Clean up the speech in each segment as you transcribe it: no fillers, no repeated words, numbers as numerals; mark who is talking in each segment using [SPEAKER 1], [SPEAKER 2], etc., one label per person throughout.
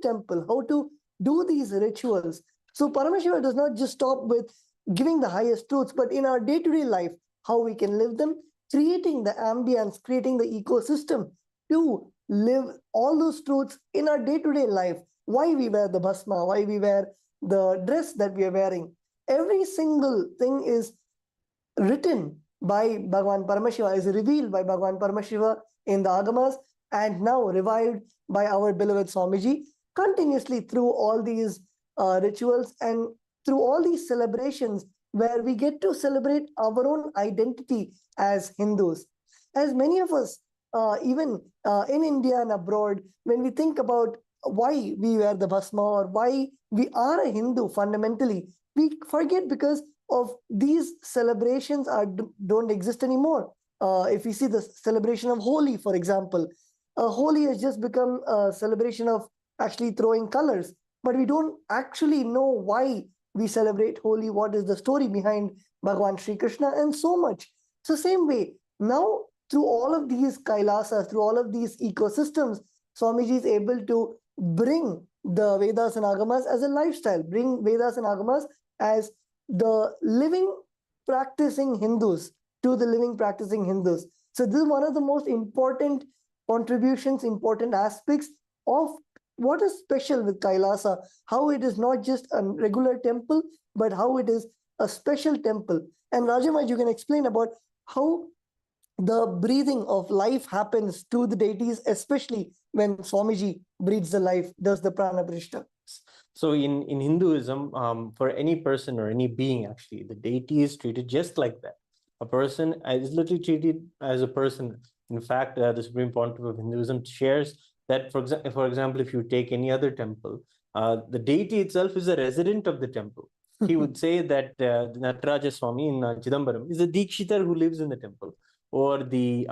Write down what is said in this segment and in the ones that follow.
[SPEAKER 1] the temple, how to do these rituals. So Paramashiva does not just stop with giving the highest truths, but in our day-to-day life, how we can live them, creating the ambience, creating the ecosystem to live all those truths in our day-to-day life. Why we wear the bhasma, why we wear the dress that we are wearing. Every single thing is written by Bhagavan Paramashiva, is revealed by Bhagavan Paramashiva in the Agamas, and now revived by our beloved Swamiji continuously through all these rituals and through all these celebrations where we get to celebrate our own identity as Hindus. As many of us, even in India and abroad, when we think about why we wear the bhasma or why we are a Hindu fundamentally, we forget because of these celebrations don't exist anymore. If we see the celebration of Holi, for example, Holi has just become a celebration of actually throwing colors, but we don't actually know why we celebrate Holi, what is the story behind Bhagavan Sri Krishna, and so much. So same way, now through all of these Kailasas, through all of these ecosystems, Swamiji is able to bring the Vedas and Agamas as a lifestyle, bring Vedas and Agamas as the living practicing Hindus to the living practicing Hindus. So this is one of the most important contributions, important aspects of what is special with Kailasa, how it is not just a regular temple, but how it is a special temple. And Rajamaj, you can explain about how the breathing of life happens to the deities, especially when Swamiji breathes the life, does the prana pratishta.
[SPEAKER 2] So in Hinduism, for any person or any being, actually, the deity is treated just like that. A person is literally treated as a person. In fact, the Supreme Pontiff of Hinduism shares that, for example, if you take any other temple, the deity itself is a resident of the temple. He would say that Nataraja Swami in Chidambaram is a Dikshitar who lives in the temple, or the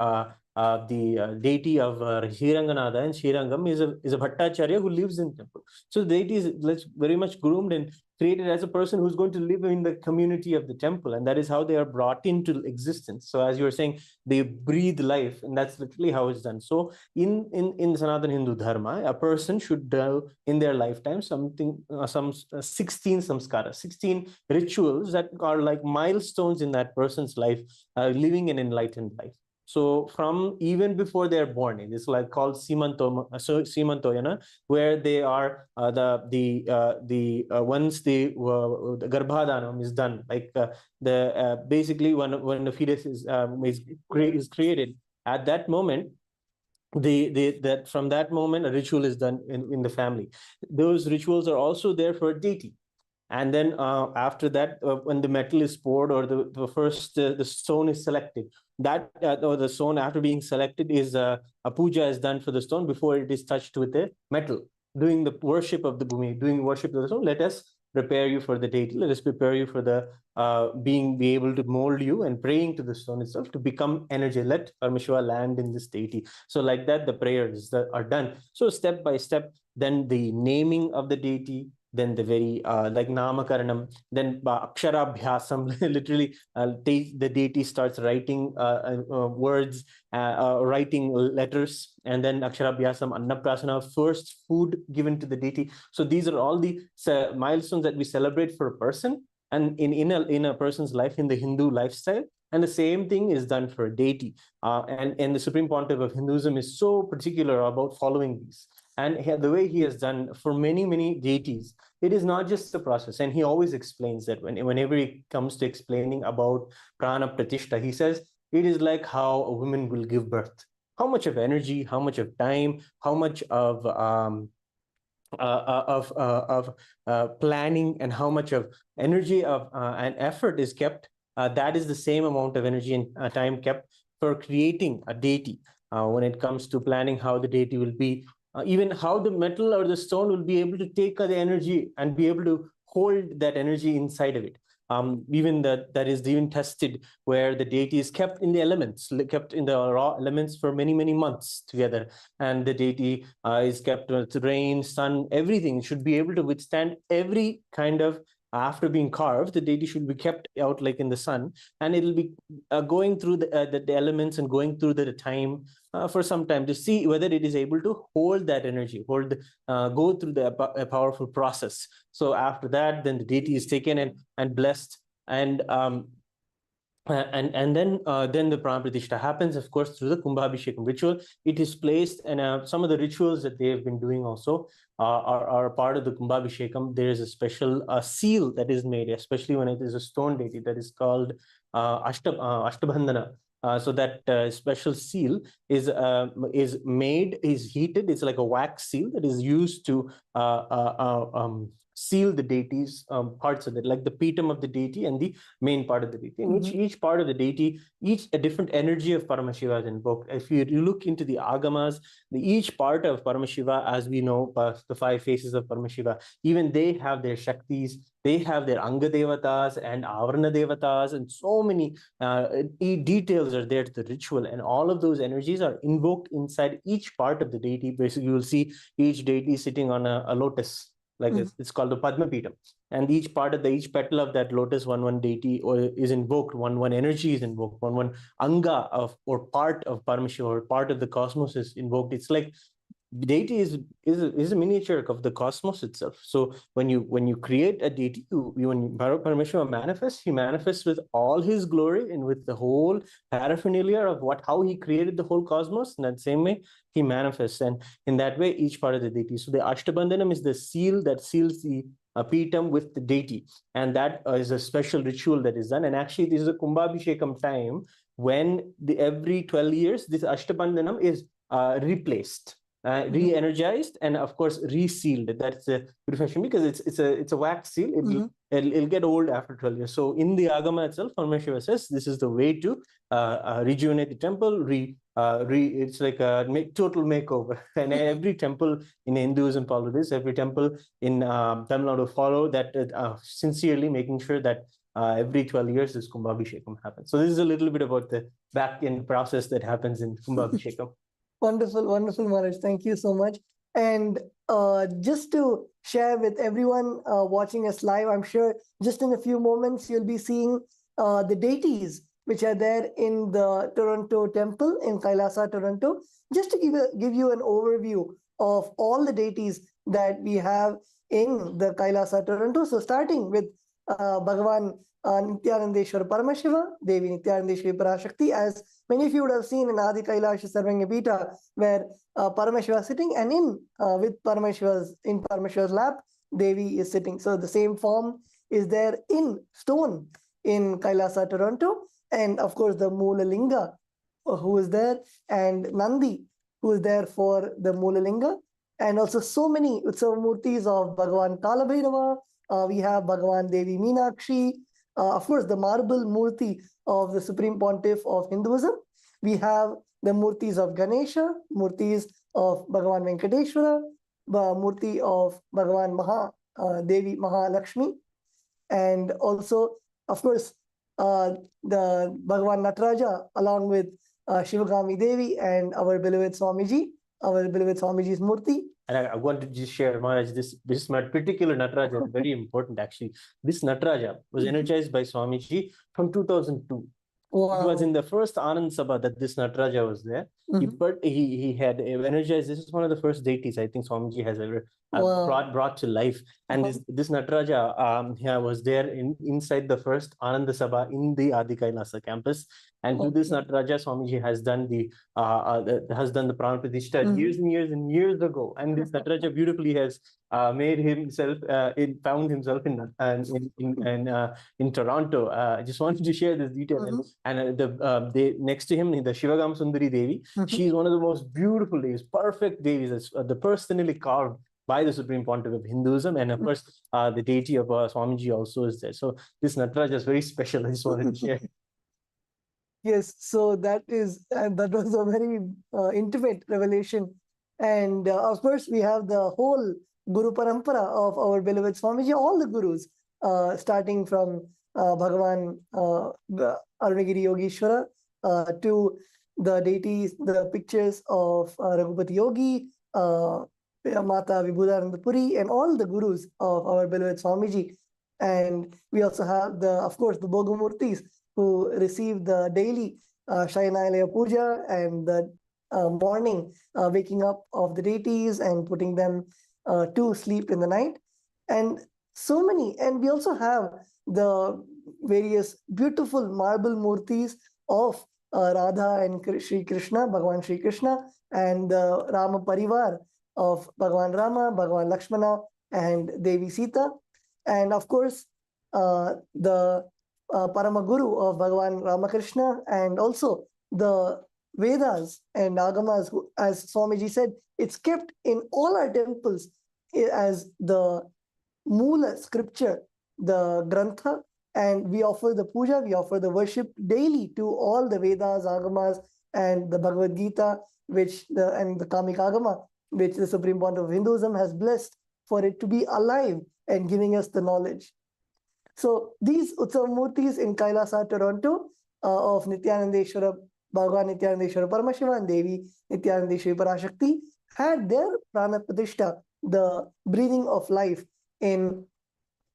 [SPEAKER 2] deity of Sriranganatha and Srirangam is a Bhattacharya who lives in the temple. So the deity is very much groomed and created as a person who's going to live in the community of the temple, and that is how they are brought into existence. So as you were saying, they breathe life, and that's literally how it's done. So in Sanatana Hindu Dharma, a person should do in their lifetime some 16 samskaras, 16 rituals that are like milestones in that person's life, living an enlightened life. So from even before they're born, it is like called Simantoyana, where they are once the Garbhadanam is done, like basically when the fetus is created, at that moment, from that moment a ritual is done in the family. Those rituals are also there for a deity. And then after that, when the metal is poured, or the stone is selected, that or the stone after being selected is a puja is done for the stone before it is touched with the metal, doing the worship of the bhumi, doing worship of the stone. Let us prepare you for the deity. Let us prepare you for the be able to mold you, and praying to the stone itself to become energy. Let Paramashiva land in this deity. So like that, the prayers that are done. So step by step, then the naming of the deity, then the very like Namakaranam, then Aksharabhyasam, literally the deity starts writing words, writing letters, and then Aksharabhyasam, Annaprasana, first food given to the deity. So these are all the milestones that we celebrate for a person, and in a person's life, in the Hindu lifestyle. And the same thing is done for a deity. And the Supreme Pontiff of Hinduism is so particular about following these. And the way he has done for many, many deities, it is not just a process. And he always explains that whenever he comes to explaining about prana pratishta, he says, it is like how a woman will give birth. How much of energy, how much of time, how much of planning, and how much of energy and effort is kept. That is the same amount of energy and time kept for creating a deity. When it comes to planning how the deity will be, even how the metal or the stone will be able to take the energy and be able to hold that energy inside of it. Even that is even tested, where the deity is kept in the elements, kept in the raw elements for many, many months together. And the deity is kept with rain, sun, everything should be able to withstand every kind of. After being carved, the deity should be kept out like in the sun, and it'll be going through the elements and going through the time for some time to see whether it is able to hold that energy, go through a powerful process. So after that, then the deity is taken and blessed, and then the Pran Pratishtha happens, of course, through the Kumbhabhishekam ritual. It is placed, and some of the rituals that they have been doing also are part of the Kumbhabhishekam. There is a special seal that is made, especially when it is a stone deity, that is called Ashtabandhana. So that special seal is heated. It's like a wax seal that is used to seal the deity's parts of it, like the pitam of the deity and the main part of the deity. And each part of the deity, a different energy of Paramashiva is invoked. If you look into the agamas, each part of Paramashiva, as we know, the 5 faces of Paramashiva, even they have their Shaktis, they have their Anga Devatas and Avarana Devatas, and so many details are there to the ritual. And all of those energies are invoked inside each part of the deity. Basically, you will see each deity sitting on a lotus, like it's called the Padma Pitam. And each part of each petal of that lotus, one deity is invoked, one energy is invoked, one anga or part of Paramashiva or part of the cosmos is invoked. It's like deity is a miniature of the cosmos itself. So when you create a deity, when Paramashiva manifests, he manifests with all his glory and with the whole paraphernalia of how he created the whole cosmos. In that same way, he manifests, and in that way, each part of the deity. So the Ashtabandhanam is the seal that seals the Pitam with the deity, and that is a special ritual that is done. And actually, this is a Kumbhabhishekam time when every 12 years this Ashtabandhanam is replaced, re-energized, and of course resealed. That's the purification, because it's a wax seal. It'll get old after 12 years. So in the Agama itself, Paramashiva says this is the way to rejuvenate the temple. It's like a total makeover. And every temple in Hinduism follow this. Every temple in Tamil Nadu follow that, sincerely making sure that every 12 years this Kumbhabhishekam happens. So this is a little bit about the back-end process that happens in Kumbhabhishekam.
[SPEAKER 1] Wonderful, wonderful, Maharaj. Thank you so much. And just to share with everyone watching us live, I'm sure just in a few moments you'll be seeing the deities which are there in the Toronto temple in Kailasa, Toronto. Just to give you an overview of all the deities that we have in the Kailasa, Toronto. So starting with Bhagavan Nityanandeshwara Paramashiva, Devi Nityanandeshwari Parashakti, as many of you would have seen in Adi Kailasha Sarvanya Pita, where Paramashiva is sitting, and with Paramashiva's lap, Devi is sitting. So the same form is there in stone in Kailasa, Toronto, and of course the Moola Linga who is there, and Nandi who is there for the Moola Linga, and also so many Utsav Murtis of Bhagavan Kalabhairava. We have Bhagavan Devi Meenakshi, of course, the marble Murti of the Supreme Pontiff of Hinduism. We have the Murtis of Ganesha, Murtis of Bhagavan Venkateshwara, the Murti of Bhagavan Devi Mahalakshmi, and also, of course, the Bhagavan Nataraja, along with Shivagami Devi and our beloved Swamiji's Murti.
[SPEAKER 2] And I want to just share, Maharaj, this particular Nataraja is very important, actually. This Nataraja was energized by Swamiji from 2002. Wow. It was in the first Anand Sabha that this Nataraja was there. He had energized. This is one of the first deities I think Swamiji has ever brought to life. And this Nataraja was there inside the first Ananda Sabha in the Adi Kailasa campus. And to this Nataraja, Swamiji has done the Pran Pratishtha years and years ago. And this Nataraja beautifully has made himself, found himself in Toronto. I just wanted to share this detail. And next to him, the Shivagam Sundari Devi, she's one of the most beautiful Devis, perfect Devis, the personally carved by the Supreme Pontiff of Hinduism. And of course, the deity of Swamiji also is there. So this Nataraja is very special. I just wanted to share.
[SPEAKER 1] Yes, so that was a very intimate revelation. And of course, we have the whole Guru Parampara of our beloved Swamiji, all the Gurus, starting from Bhagavan Arunagiri Yogeshwara to the deities, the pictures of Raghupati Yogi, Mata Vibhudananda Puri, and all the Gurus of our beloved Swamiji. And we also have, of course, the Bhogamurtis, who receive the daily Shayanalaya Puja and the morning waking up of the deities and putting them to sleep in the night. And so many, and we also have the various beautiful marble murtis of Radha and Sri Krishna, Bhagavan Sri Krishna, and the Rama Parivar of Bhagavan Rama, Bhagavan Lakshmana, and Devi Sita. And of course, the Paramaguru of Bhagavan Ramakrishna, and also the Vedas and Agamas, as Swamiji said, it's kept in all our temples as the Mula scripture, the Grantha, and we offer the puja, we offer the worship daily to all the Vedas, Agamas, and the Bhagavad Gita, and the Kamik Agama, which the Supreme Pontiff of Hinduism has blessed for it to be alive and giving us the knowledge. So these Utsav Murtis in Kailasa, Toronto, of Nityanandeshwara, Bhagavan Nityanandeshwara Paramashivam and Devi Nityanandeshwari Parashakti had their Prana Pratishtha, the breathing of life, in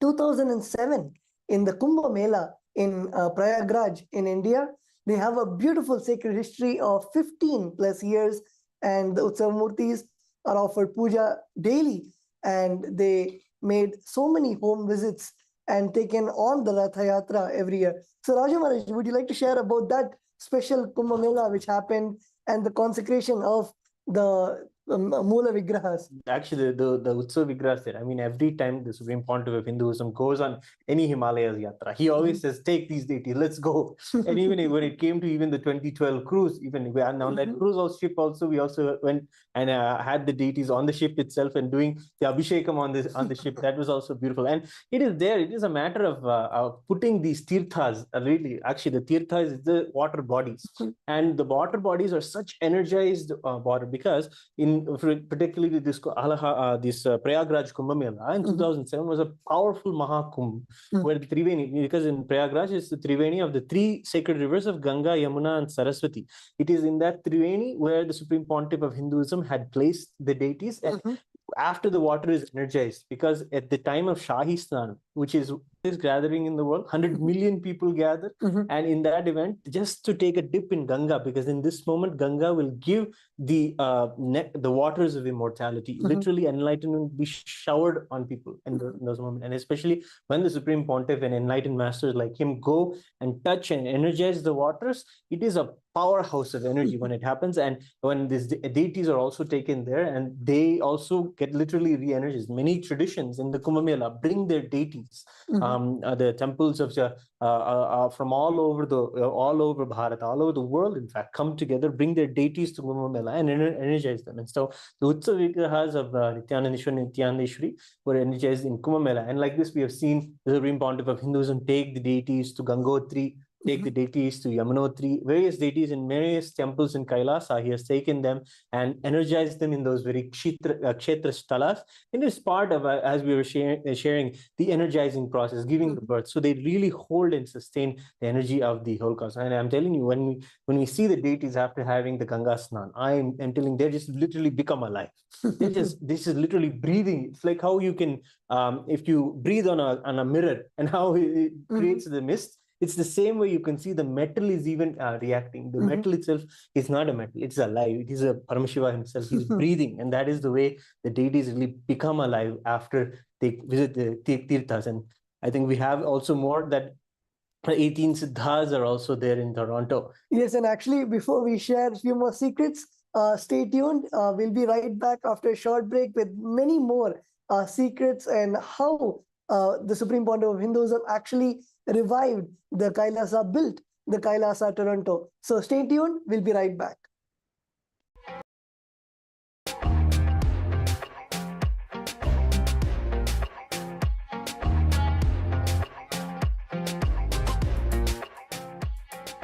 [SPEAKER 1] 2007 in the Kumbh Mela in Prayagraj in India. They have a beautiful sacred history of 15 plus years, and the Utsav Murtis are offered puja daily, and they made so many home visits and taken on the Ratha Yatra every year. So Raja Maharaj, would you like to share about that special Kumbh Mela which happened and the consecration of the Mula Vigrahas?
[SPEAKER 2] Actually, the Utsav Vigrahas there, I mean, every time the Supreme Pontiff of Hinduism goes on any Himalayas Yatra, he always says, take these deities, let's go. And even when it came to even the 2012 cruise, even on that cruise ship also, we also went and had the deities on the ship itself and doing the Abhishekam on the ship. That was also beautiful. And it is there, it is a matter of putting these tirthas, really, actually the tirthas is the water bodies. And the water bodies are such energized water, because particularly this Prayagraj Kumbh Mela in 2007 was a powerful Mahakumbh, where the Triveni, because in Prayagraj is the Triveni of the three sacred rivers of Ganga, Yamuna, and Saraswati. It is in that Triveni where the Supreme Pontiff of Hinduism had placed the deities. And after the water is energized, because at the time of Shahi Snan, which is gathering in the world, 100 million people gather, and in that event, just to take a dip in Ganga, because in this moment Ganga will give the waters of immortality, literally enlightenment will be showered on people in those moments. And especially when the Supreme Pontiff and enlightened masters like him go and touch and energize the waters, it is a powerhouse of energy when it happens. And when these deities are also taken there, and they also get literally re-energized. Many traditions in the Kumbh Mela bring their deities, the temples of from all over Bharat, all over the world, in fact, come together, bring their deities to Kumbh Mela and energize them. And so the Utsav Vigrahas of Nityanandeshwara, Nityanandeshwari were energized in Kumbh Mela. And like this, we have seen the Supreme Pontiff of Hinduism take the deities to Gangotri, take the deities to Yamunotri, various deities in various temples in Kailasa. He has taken them and energized them in those very kshetra stalas. And it's part of, as we were sharing, the energizing process, giving the birth. So they really hold and sustain the energy of the whole cosmos. And I'm telling you, when we see the deities after having the Ganga Snan, I'm telling, they just literally become alive. This is literally breathing. It's like how you can, if you breathe on a mirror and how it creates the mist. It's the same way you can see the metal is even reacting. The metal itself is not a metal, it's alive. It is a Paramashiva himself, he's breathing. And that is the way the deities really become alive after they visit the tirthas. And I think we have also more that 18 Siddhas are also there in Toronto.
[SPEAKER 1] Yes, and actually, before we share a few more secrets, stay tuned. We'll be right back after a short break with many more secrets and how the Supreme Pontiff of Hinduism actually revived the Kailasa, built the Kailasa Toronto. So stay tuned. We'll be right back.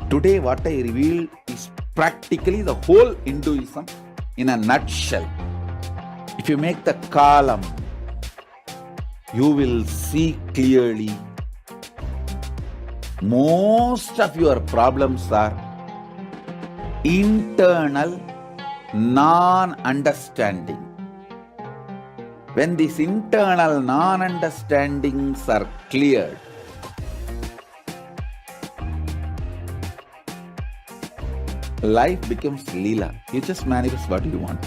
[SPEAKER 3] Today, what I revealed is practically the whole Hinduism in a nutshell. If you make the column, you will see clearly most of your problems are internal non-understanding. When these internal non-understandings are cleared, life becomes Leela. You just manifest what you want.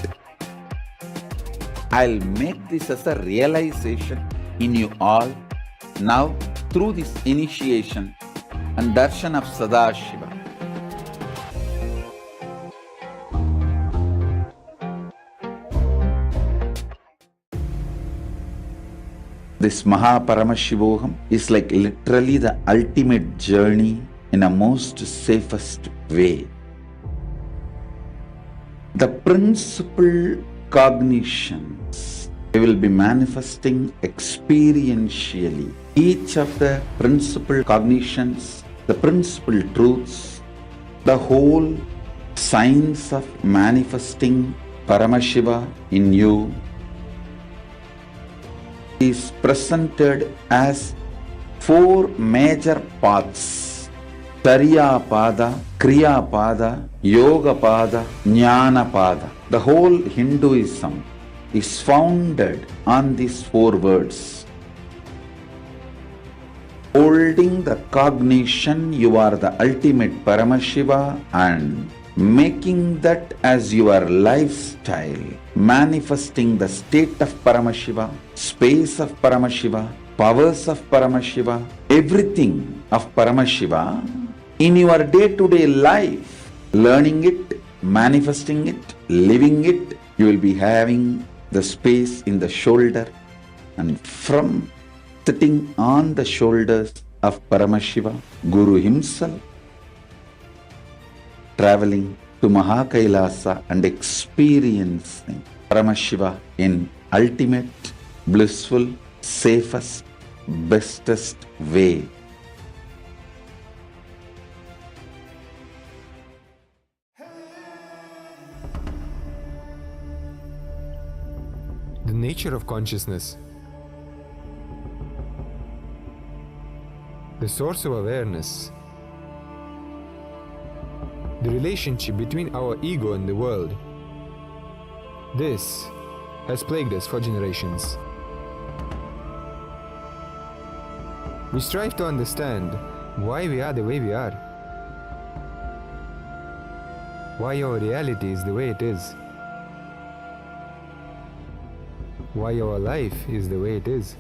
[SPEAKER 3] I'll make this as a realization in you all now through this initiation and darshan of Sadashiva. This Paramashivoham is like literally the ultimate journey in a most safest way. The principal cognitions we will be manifesting experientially. Each of the principal cognitions, the principal truths, the whole science of manifesting Paramashiva in you is presented as four major paths: Tariya Pada, Kriya Pada, Yoga Pada, Jnana Pada. The whole Hinduism is founded on these four words. Holding the cognition you are the ultimate Paramashiva and making that as your lifestyle, manifesting the state of Paramashiva, space of Paramashiva, powers of Paramashiva, everything of Paramashiva in your day-to-day life, learning it, manifesting it, living it. You will be having the space in the shoulder, and from sitting on the shoulders of Paramashiva, Guru himself, traveling to Kailasa and experiencing Paramashiva in ultimate, blissful, safest, bestest way.
[SPEAKER 4] The nature of consciousness, the source of awareness, the relationship between our ego and the world. This has plagued us for generations. We strive to understand why we are the way we are, why our reality is the way it is, why our life is the way it is.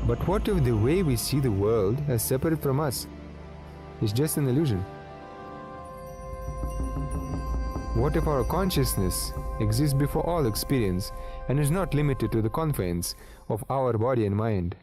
[SPEAKER 4] But what if the way we see the world as separate from us is just an illusion? What if our consciousness exists before all experience and is not limited to the confines of our body and mind?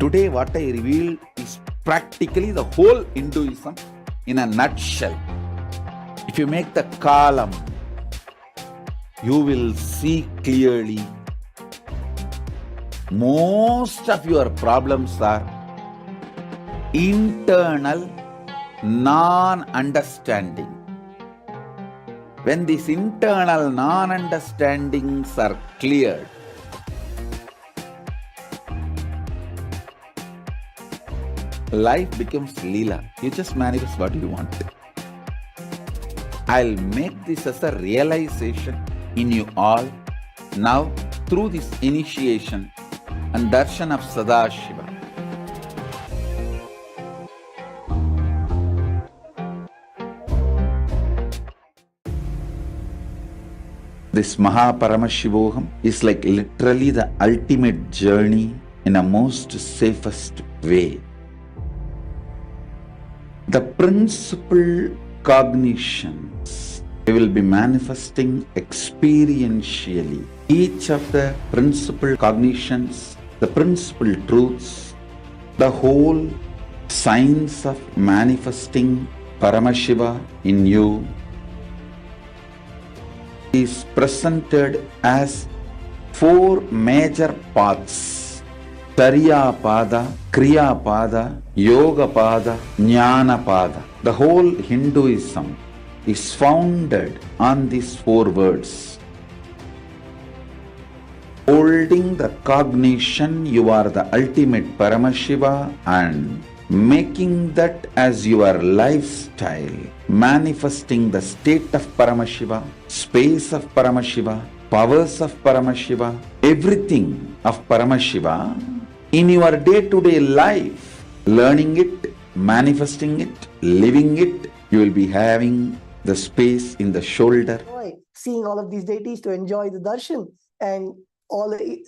[SPEAKER 3] Today what I revealed is practically the whole Hinduism in a nutshell. If you make the column, you will see clearly most of your problems are internal non-understanding. When these internal non-understandings are cleared, life becomes Leela. You just manifest what you want. I'll make this as a realization in you all now through this initiation and darshan of Sadashiva. This Paramashivoham is like literally the ultimate journey in a most safest way. The principal cognitions we will be manifesting experientially. Each of the principal cognitions, the principal truths, the whole science of manifesting Paramashiva in you is presented as four major paths: Tariya Pada, Kriya Pada, Yoga Pada, Jnana Pada. The whole Hinduism is founded on these four words. Holding the cognition you are the ultimate Paramashiva and making that as your lifestyle, manifesting the state of Paramashiva, space of Paramashiva, powers of Paramashiva, everything of Paramashiva in your day-to-day life, learning it, manifesting it, living it, you will be having the space in the shoulder.
[SPEAKER 1] Seeing all of these deities to enjoy the darshan and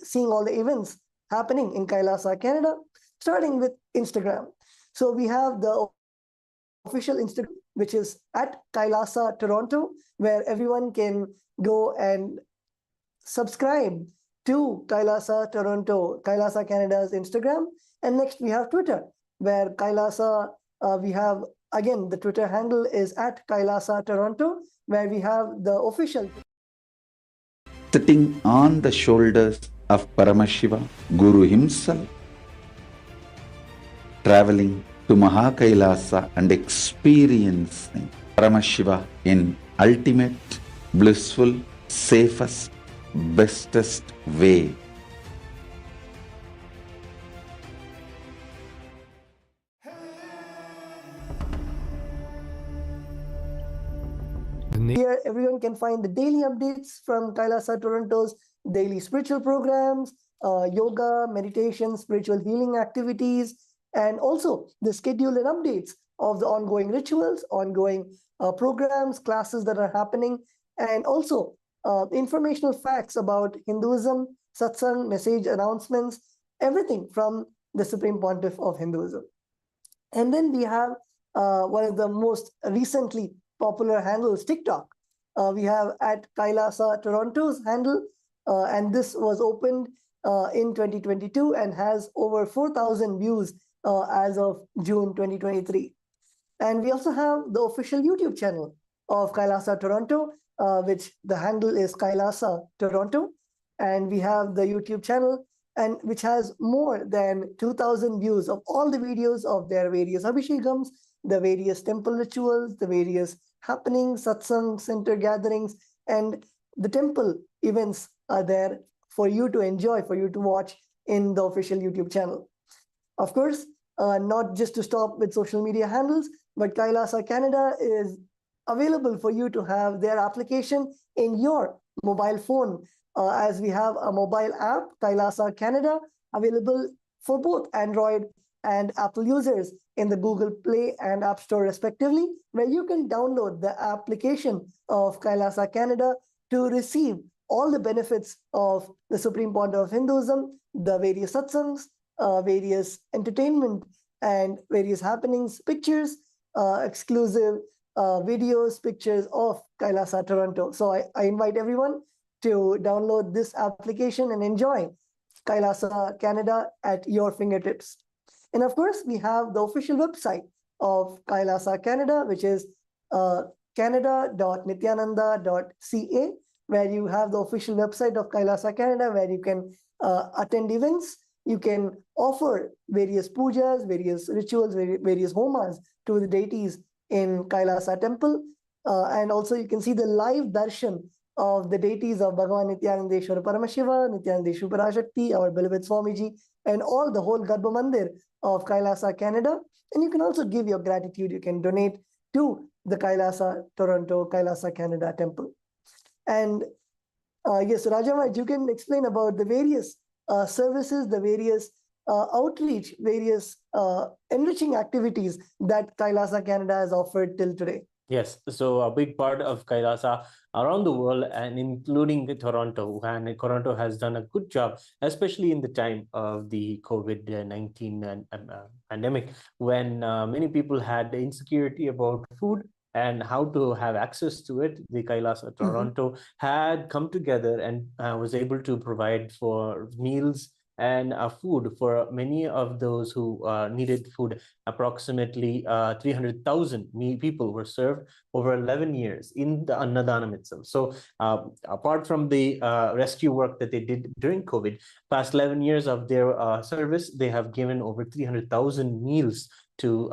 [SPEAKER 1] seeing all the events happening in Kailasa, Canada, starting with Instagram. So we have the official Instagram, which is at Kailasa Toronto, where everyone can go and subscribe to Kailasa Toronto, Kailasa Canada's Instagram. And next we have Twitter, where Kailasa, we have, again, the Twitter handle is at Kailasa Toronto, where we have the official.
[SPEAKER 3] Sitting on the shoulders of Paramashiva, Guru himself, traveling to Mahakailasa and experiencing Paramashiva in ultimate, blissful, safest, bestest way.
[SPEAKER 1] Here, everyone can find the daily updates from Kailasa Toronto's daily spiritual programs, yoga, meditation, spiritual healing activities, and also the schedule and updates of the ongoing rituals, ongoing programs, classes that are happening, and also informational facts about Hinduism, satsang, message announcements, everything from the Supreme Pontiff of Hinduism. And then we have one of the most recently popular handles, TikTok. We have at Kailasa Toronto's handle, and this was opened in 2022 and has over 4,000 views as of June 2023. And we also have the official YouTube channel of Kailasa Toronto, which the handle is Kailasa Toronto. And we have the YouTube channel, and which has more than 2,000 views of all the videos of their various abhishekams, the various temple rituals, the various happenings, satsang, center gatherings, and the temple events are there for you to enjoy, for you to watch in the official YouTube channel. Of course, not just to stop with social media handles, but Kailasa Canada is available for you to have their application in your mobile phone, as we have a mobile app, Kailasa Canada, available for both Android and Apple users in the Google Play and App Store respectively, where you can download the application of Kailasa Canada to receive all the benefits of the Supreme Pontiff of Hinduism, the various satsangs, various entertainment and various happenings, pictures, exclusive videos, pictures of Kailasa Toronto. So I invite everyone to download this application and enjoy Kailasa Canada at your fingertips. And of course, we have the official website of Kailasa Canada, which is canada.nithyananda.ca, where you have the official website of Kailasa Canada, where you can attend events, you can offer various pujas, various rituals, various homas to the deities in Kailasa temple. And also you can see the live darshan of the deities of Bhagavan Paramashivam, Nithyanandeshwara Parashakti, our beloved Swamiji, and all the whole Garbha Mandir of Kailasa Canada. And you can also give your gratitude. You can donate to the Kailasa Toronto, Kailasa Canada temple. And yes, Rajavaj, you can explain about the various services, the various outreach, various enriching activities that Kailasa Canada has offered till today.
[SPEAKER 2] Yes, so a big part of Kailasa around the world and including Toronto, and Toronto has done a good job, especially in the time of the COVID-19 pandemic, when many people had insecurity about food and how to have access to it. The Kailasa Toronto had come together and was able to provide for meals and food for many of those who needed food. Approximately 300,000 people were served over 11 years in the Annadanam itself. So apart from the rescue work that they did during COVID, past 11 years of their service, they have given over 300,000 meals to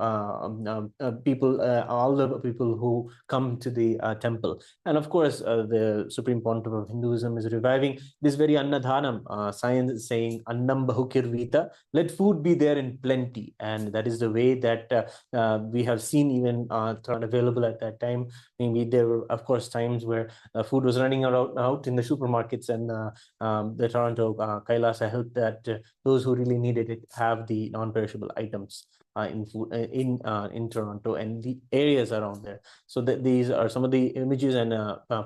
[SPEAKER 2] people, all the people who come to the temple. And of course, the Supreme Pontiff of Hinduism is reviving this very Annadhanam. Science is saying, Annam Bahukirvita, let food be there in plenty. And that is the way that we have seen even available at that time. Maybe there were, of course, times where food was running out in the supermarkets, and the Toronto Kailasa helped that those who really needed it have the non-perishable items in Toronto and the areas around there. So these are some of the images and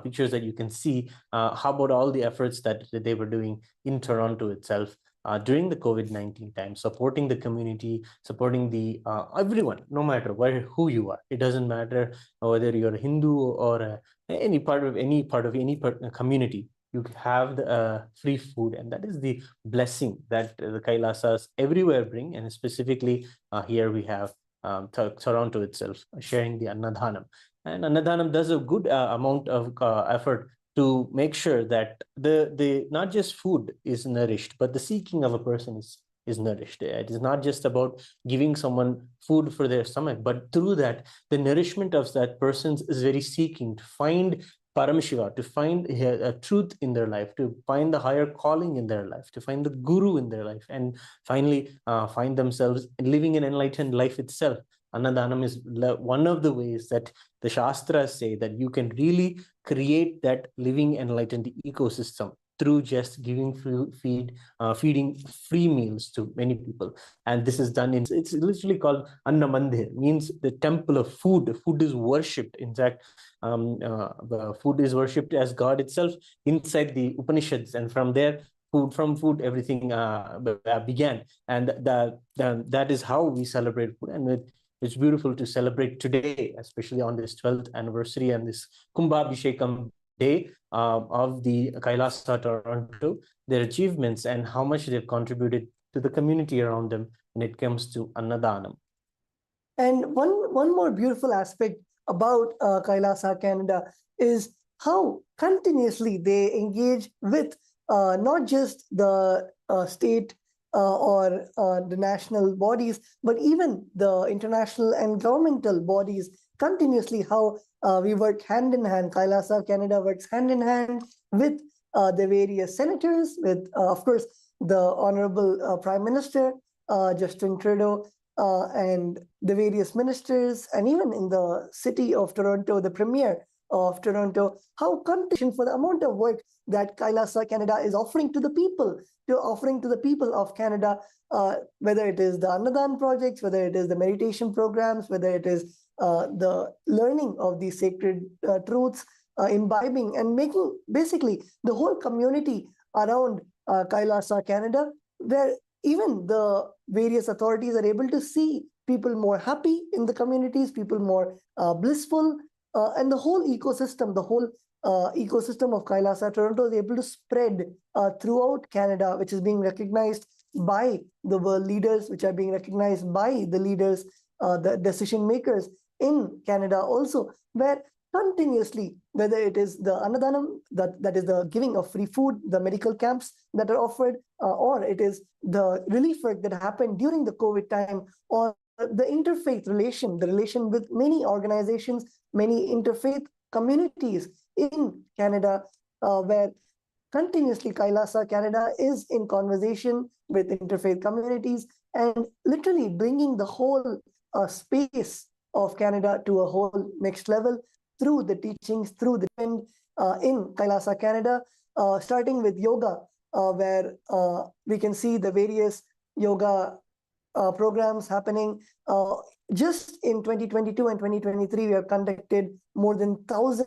[SPEAKER 2] pictures that you can see. How about all the efforts that they were doing in Toronto itself during the COVID-19 time, supporting the community, supporting the everyone, no matter who you are. It doesn't matter whether you're a Hindu or any part of any community. You have the free food, and that is the blessing that the Kailasas everywhere bring, and specifically here we have Toronto itself sharing the Annadhanam. And Annadhanam does a good amount of effort to make sure that the not just food is nourished, but the seeking of a person is nourished. It is not just about giving someone food for their stomach, but through that, the nourishment of that person is very seeking to find Paramashiva, to find a truth in their life, to find the higher calling in their life, to find the guru in their life, and finally find themselves living an enlightened life itself. Annadhanam is one of the ways that the Shastras say that you can really create that living enlightened ecosystem through just giving feeding free meals to many people. And this is done it's literally called Anna Mandir, means the temple of food. Food is worshipped. In fact, the food is worshipped as God itself inside the Upanishads, and from there, food everything began. And that is how we celebrate food. And it's beautiful to celebrate today, especially on this 12th anniversary and this Kumbhabhishekam day of the Kailasa Toronto, their achievements and how much they've contributed to the community around them when it comes to Annadhanam.
[SPEAKER 1] And one more beautiful aspect about Kailasa Canada is how continuously they engage with not just the state or the national bodies, but even the international and governmental bodies continuously, how we work hand in hand. Kailasa Canada works hand in hand with the various senators, with, of course, the Honorable Prime Minister, Justin Trudeau, and the various ministers, and even in the city of Toronto, the Premier of Toronto, how contribution for the amount of work that Kailasa Canada is offering to the people, of Canada, whether it is the Annadan projects, whether it is the meditation programs, whether it is the learning of these sacred truths, imbibing and making basically the whole community around Kailasa Canada, where even the various authorities are able to see people more happy in the communities, people more blissful, and the whole ecosystem, of Kailasa Toronto is able to spread throughout Canada, which is being recognized by the world leaders, which are being recognized by the leaders, the decision makers in Canada also, where continuously, whether it is the Annadhanam, that is the giving of free food, the medical camps that are offered, or it is the relief work that happened during the COVID time, or the interfaith relation, the relation with many organizations, many interfaith communities in Canada, where continuously Kailasa Canada is in conversation with interfaith communities and literally bringing the whole space of Canada to a whole next level through the teachings, through the trend in Kailasa Canada, starting with yoga, where we can see the various yoga programs happening. Just in 2022 and 2023, we have conducted more than 1,000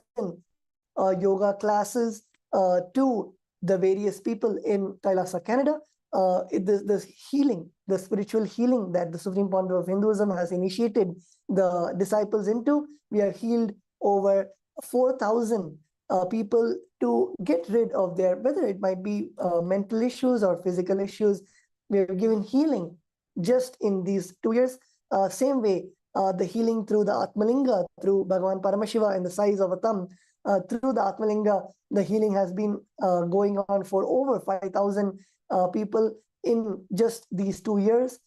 [SPEAKER 1] yoga classes to the various people in Kailasa Canada. This healing, the spiritual healing that the Supreme Pontiff of Hinduism has initiated the disciples into, we have healed over 4,000 people to get rid of their, whether it might be mental issues or physical issues. We have given healing just in these 2 years. Same way, the healing through the Atmalinga, through Bhagavan Paramashivam in the size of a thumb, through the Atmalinga, the healing has been going on for over 5,000 people in just these 2 years.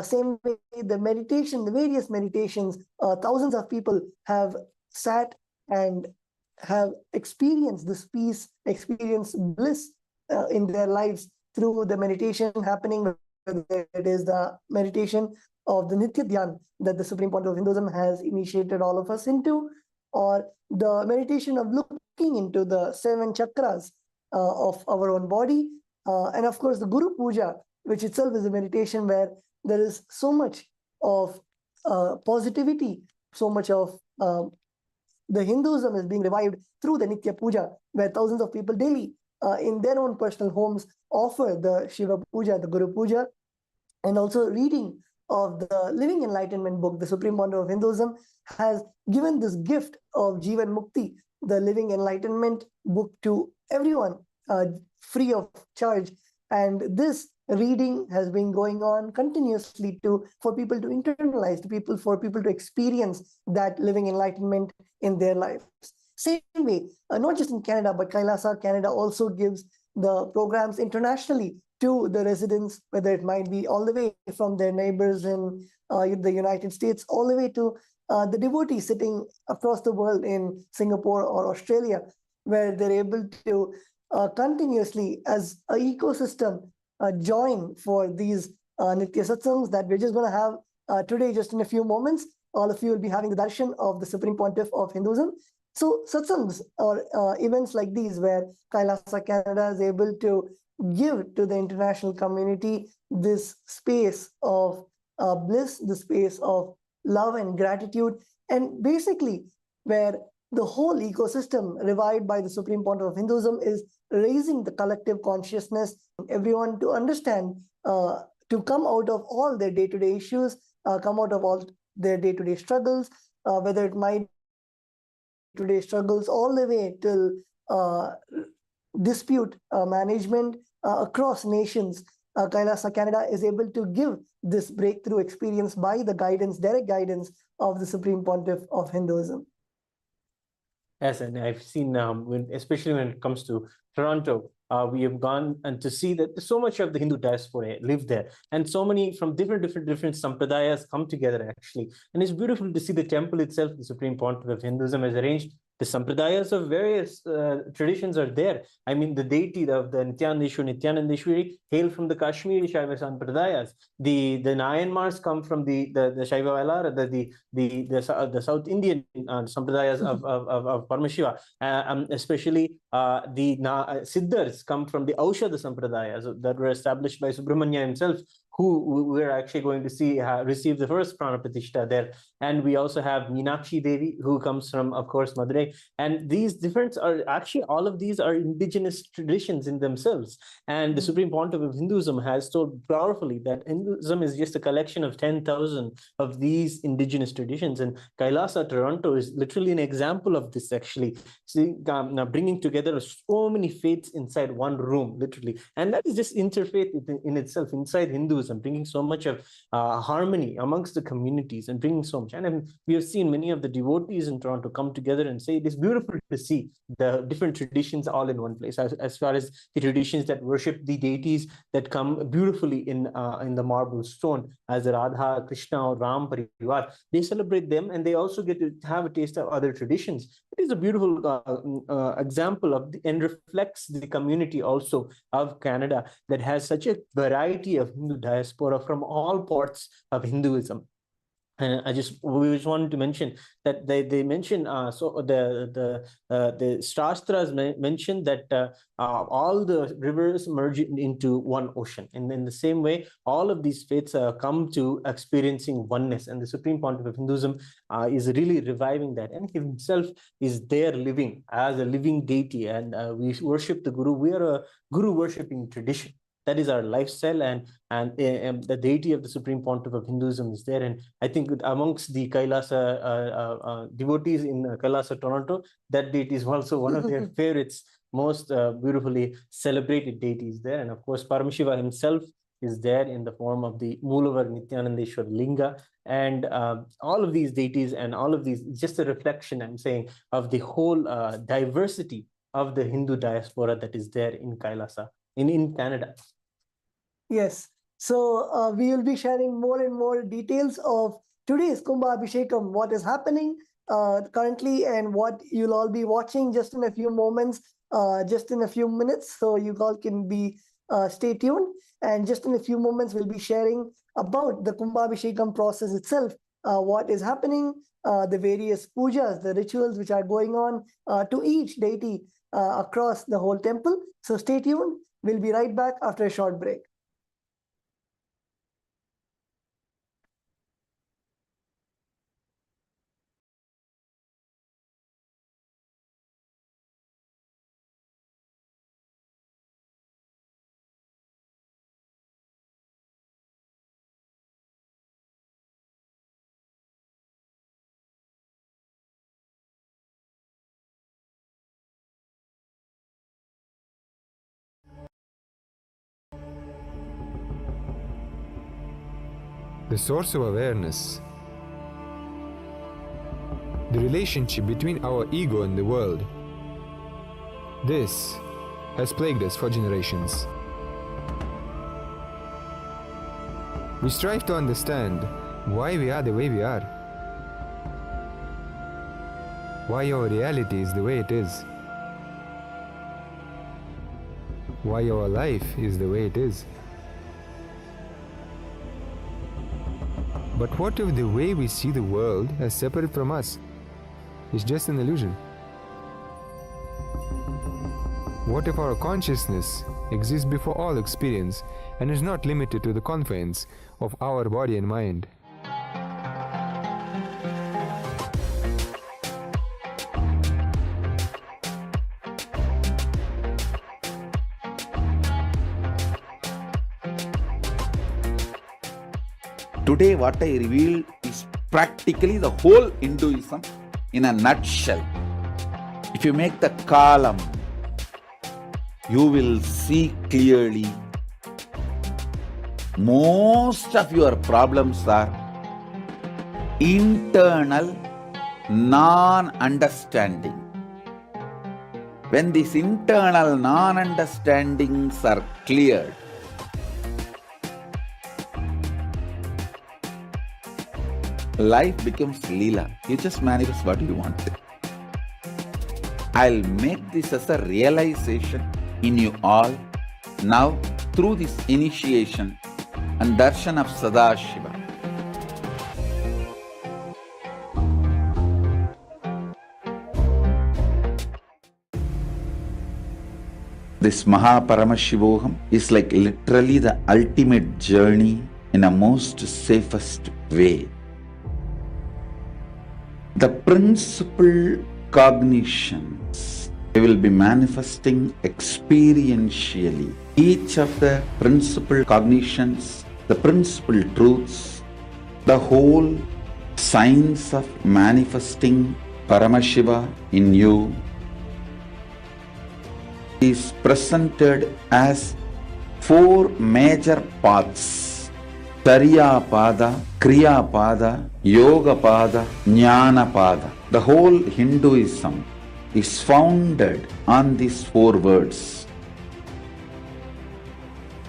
[SPEAKER 1] Same way, the meditation, the various meditations, thousands of people have sat and have experienced this peace, experienced bliss in their lives through the meditation happening, whether it is the meditation of the Nitya that the Supreme Pontiff of Hinduism has initiated all of us into, or the meditation of looking into the 7 chakras of our own body, and of course the Guru Puja, which itself is a meditation where there is so much of positivity, so much of the Hinduism is being revived through the Nitya Puja, where thousands of people daily in their own personal homes offer the Shiva Puja, the Guru Puja, and also reading of the Living Enlightenment book. The Supreme Pontiff of Hinduism has given this gift of Jivan Mukti, the Living Enlightenment book, to everyone free of charge. And this reading has been going on continuously for people to internalize, for people to experience that living enlightenment in their lives. Same way, not just in Canada, but Kailasa Canada also gives the programs internationally to the residents, whether it might be all the way from their neighbors in the United States, all the way to the devotees sitting across the world in Singapore or Australia, where they're able to continuously, as an ecosystem, join for these Nitya Satsangs that we're just going to have today, just in a few moments. All of you will be having the darshan of the Supreme Pontiff of Hinduism. So satsangs or events like these, where Kailasa Canada is able to give to the international community this space of bliss, the space of love and gratitude, and basically where the whole ecosystem revived by the Supreme Pontiff of Hinduism is raising the collective consciousness, everyone to understand, to come out of all their day-to-day issues, come out of all their day-to-day struggles, whether it might be today struggles all the way till dispute management across nations. Kailasa Canada is able to give this breakthrough experience by the guidance, direct guidance of the Supreme Pontiff of Hinduism.
[SPEAKER 2] Yes, and I've seen, especially when it comes to Toronto, we have gone and to see that so much of the Hindu diaspora live there, and so many from different sampradayas come together actually. And it's beautiful to see the temple itself. The Supreme Pontiff of Hinduism has arranged the sampradayas of various traditions are there. I mean, the deity of the Nityanandeshwari hail from the Kashmiri Shaiva sampradayas. The Nayanmars come from the Shaiva Valara, the South Indian sampradayas of Paramashiva, especially the Siddhars come from the Aushadha sampradayas that were established by Subrahmanya himself, who we're actually going to see receive the first Prana Pratishtha there. And we also have Meenakshi Devi, who comes from, of course, Madurai. And these different are actually, all of these are indigenous traditions in themselves. And the Supreme Pontiff of Hinduism has told powerfully that Hinduism is just a collection of 10,000 of these indigenous traditions. And Kailasa, Toronto is literally an example of this, actually. See, bringing together so many faiths inside one room, literally. And that is just interfaith in itself, inside Hinduism, bringing so much of harmony amongst the communities and bringing so much. And we have seen many of the devotees in Toronto come together and say it is beautiful to see the different traditions all in one place, as far as the traditions that worship the deities that come beautifully in the marble stone, as Radha, Krishna, or Ram Parivar. They celebrate them, and they also get to have a taste of other traditions. It is a beautiful example of and reflects the community also of Canada that has such a variety of Hindu diaspora from all parts of Hinduism. And we just wanted to mention that they mention so the Shastras mention that all the rivers merge into one ocean, and in the same way, all of these faiths come to experiencing oneness. And the Supreme Pontiff of Hinduism is really reviving that, and he himself is there living as a living deity. And we worship the Guru. We are a Guru worshipping tradition. That is our lifestyle, and the deity of the Supreme Pontiff of Hinduism is there. And I think amongst the Kailasa devotees in Kailasa, Toronto, that deity is also one of their favorites, most beautifully celebrated deities there. And of course, Paramashiva himself is there in the form of the Moolavar Nityanandeshwar Linga. And all of these deities and all of these, just a reflection, I'm saying, of the whole diversity of the Hindu diaspora that is there in Kailasa, in Canada.
[SPEAKER 1] Yes, So we will be sharing more and more details of today's Kumbha Abhishekam, what is happening currently and what you'll all be watching just in a few moments, just in a few minutes. So you all can be stay tuned. And just in a few moments, we'll be sharing about the Kumbha Abhishekam process itself, what is happening, the various pujas, the rituals which are going on to each deity across the whole temple. So stay tuned. We'll be right back after a short break.
[SPEAKER 4] The source of awareness, the relationship between our ego and the world. This has plagued us for generations. We strive to understand why we are the way we are, why our reality is the way it is, why our life is the way it is. But what if the way we see the world as separate from us is just an illusion? What if our consciousness exists before all experience and is not limited to the confines of our body and mind?
[SPEAKER 3] Today what I revealed is practically the whole Hinduism in a nutshell. If you make the column, you will see clearly most of your problems are internal non-understanding. When these internal non-understandings are cleared, life becomes Leela. You just manifest what you want. I'll make this as a realization in you all now through this initiation and darshan of Sadashiva. This Paramashivam is like literally the ultimate journey in a most safest way. The principal cognitions we will be manifesting experientially. Each of the principal cognitions, the principal truths, the whole science of manifesting Paramashiva in you is presented as four major paths: Tariya Pada, Kriya Pada, Yoga Pada, Jnana Pada. The whole Hinduism is founded on these four words.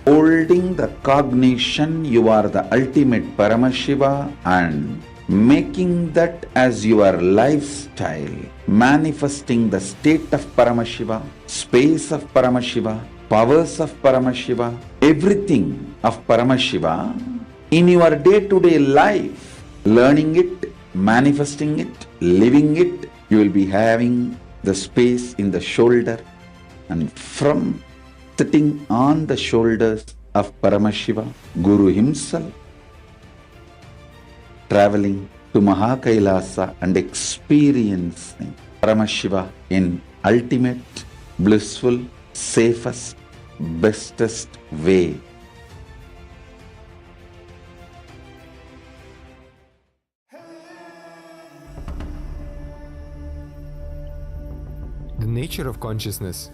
[SPEAKER 3] Holding the cognition you are the ultimate Paramashiva and making that as your lifestyle, manifesting the state of Paramashiva, space of Paramashiva, powers of Paramashiva, everything of Paramashiva in your day-to-day life, learning it, manifesting it, living it. You will be having the space in the shoulder, and from sitting on the shoulders of Paramashiva, Guru himself, traveling to Kailasa and experiencing Paramashiva in ultimate, blissful, safest, bestest way.
[SPEAKER 4] The nature of consciousness,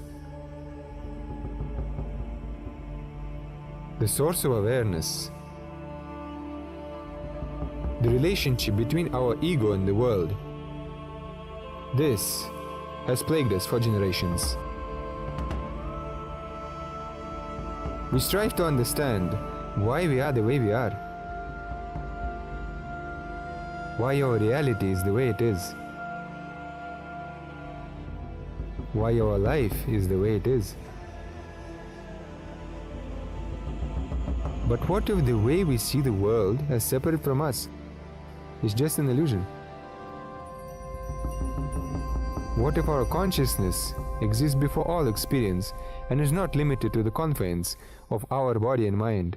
[SPEAKER 4] the source of awareness, the relationship between our ego and the world. This has plagued us for generations. We strive to understand why we are the way we are, why our reality is the way it is, why our life is the way it is. But what if the way we see the world as separate from us is just an illusion? What if our consciousness exists before all experience and is not limited to the confines of our body and mind?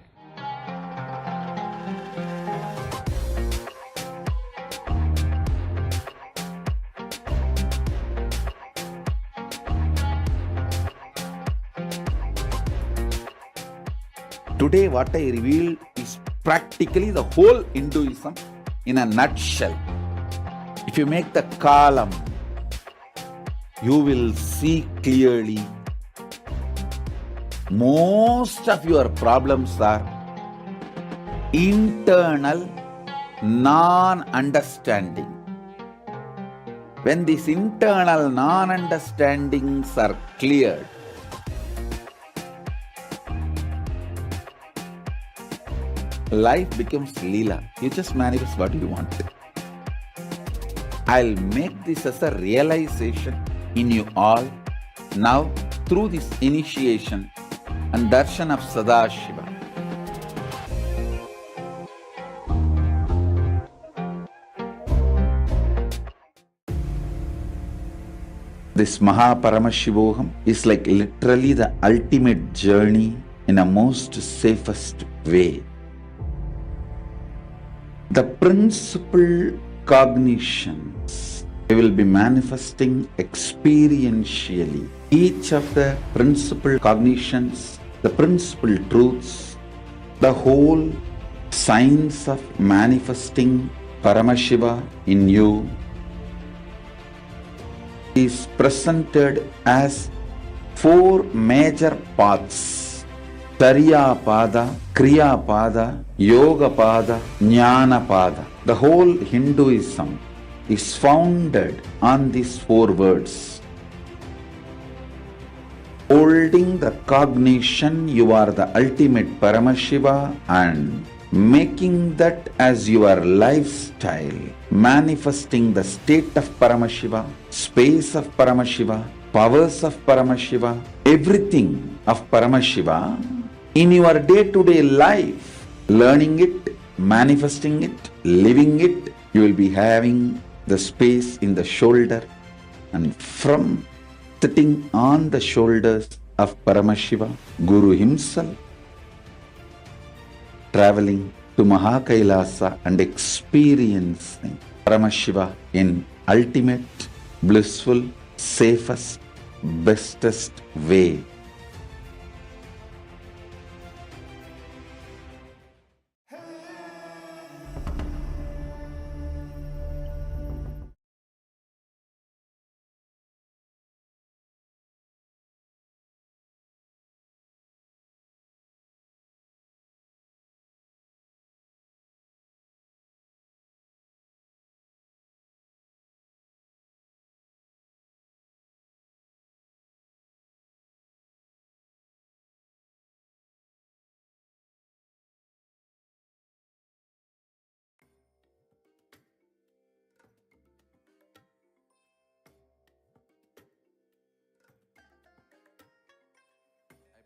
[SPEAKER 3] Today, what I revealed is practically the whole Hinduism in a nutshell. If you make the column, you will see clearly most of your problems are internal non-understanding. When these internal non-understandings are cleared, life becomes Leela. You just manifest what you want. I'll make this as a realization in you all now through this initiation and darshan of Sadashiva. This Paramashivam is like literally the ultimate journey in a most safest way. The principal cognitions we will be manifesting experientially. Each of the principal cognitions, the principal truths, the whole science of manifesting Paramashiva in you is presented as four major paths: Charya Pada, Kriya Pada, Yoga Pada, Jnana Pada. The whole Hinduism is founded on these four words. Holding the cognition you are the ultimate Paramashiva and making that as your lifestyle, manifesting the state of Paramashiva, space of Paramashiva, powers of Paramashiva, everything of Paramashiva in your day-to-day life, learning it, manifesting it, living it. You will be having the space in the shoulder, and from sitting on the shoulders of Paramashiva, Guru himself, traveling to Kailasa and experiencing Paramashiva in ultimate, blissful, safest, bestest way.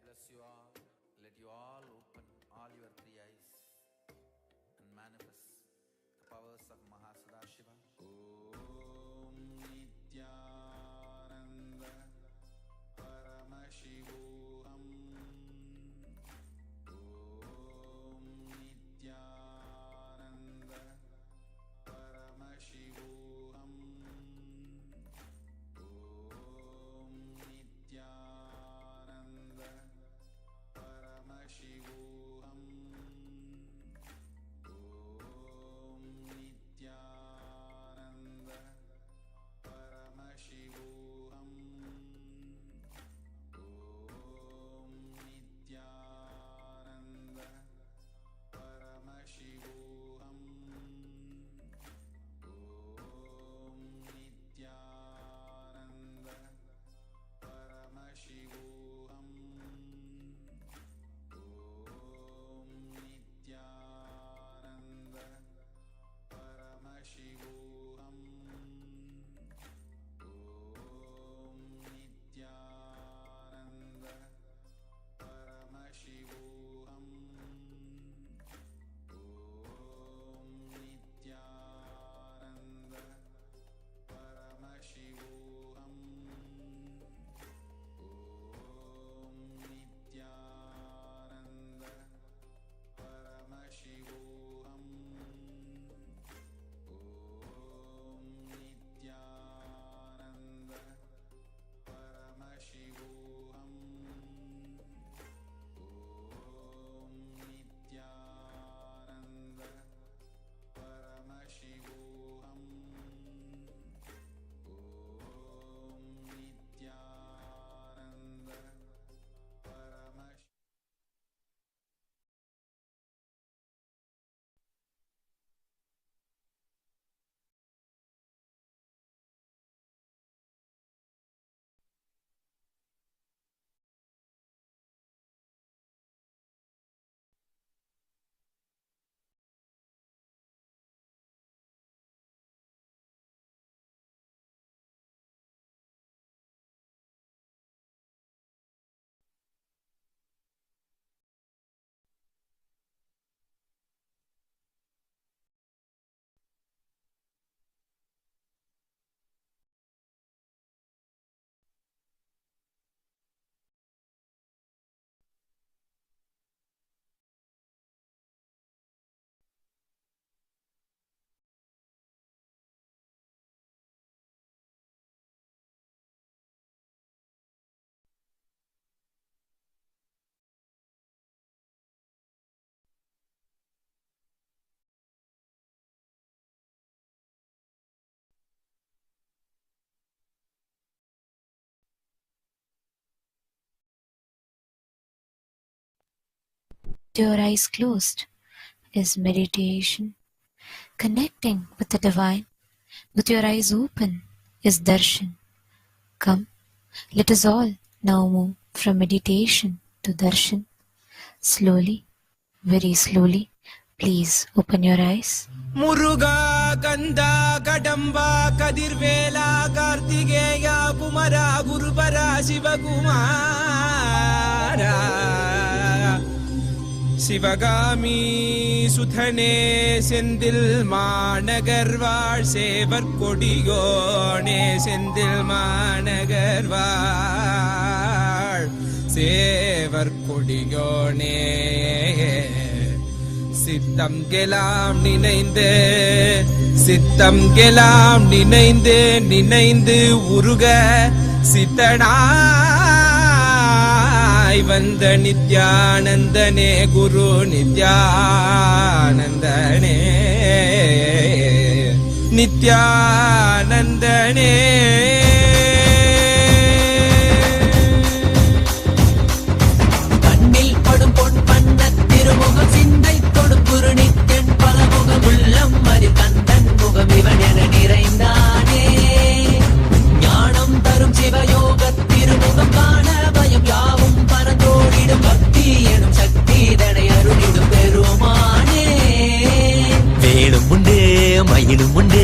[SPEAKER 3] Bless you all. Let you all open all your three eyes and manifest the powers of Mahasadashiva. Om Nityananda Paramashivam. Om Nityananda Paramashivam. Om Nityananda Paramashivam. Om Nityananda Paramashivam.
[SPEAKER 5] your eyes closed is meditation. Connecting with the divine with your eyes open is darshan. Come, let us all now move from meditation to darshan. Slowly, very slowly, please open your eyes.
[SPEAKER 6] Muruga, Kanda, Kadamba, Kadirvela, Kartigeya, Kumara, Gurupara, Shivakumara, Sivagami, Suthane, Sendil Managarvar, Sevar Kodigone, Sendil Managarvar, Sevar Kodigone. சித்தம் கெலாம் நினைந்து சித்தம் கெலாம் நினைந்து நினைந்து உருக சித்தனாய் வந்த நித்யானந்தனே குரு நித்யானந்தனே நித்யானந்தனே கண்ணில் படும் பொன் பண்ண திருமுகம் சிந்தை நித்தன் பலமுகம் உள்ளம் மறி கந்தன் முகம் இவன் என நிறைந்தானே ஞானம் தரும் சிவயோக திருமுகம் காண பயம் யாவும் பரந்தோடிடும் பக்தி எனும் சக்தி தடை அருளிடும் பெருமானே வேலும் உண்டு மயிலும் உண்டு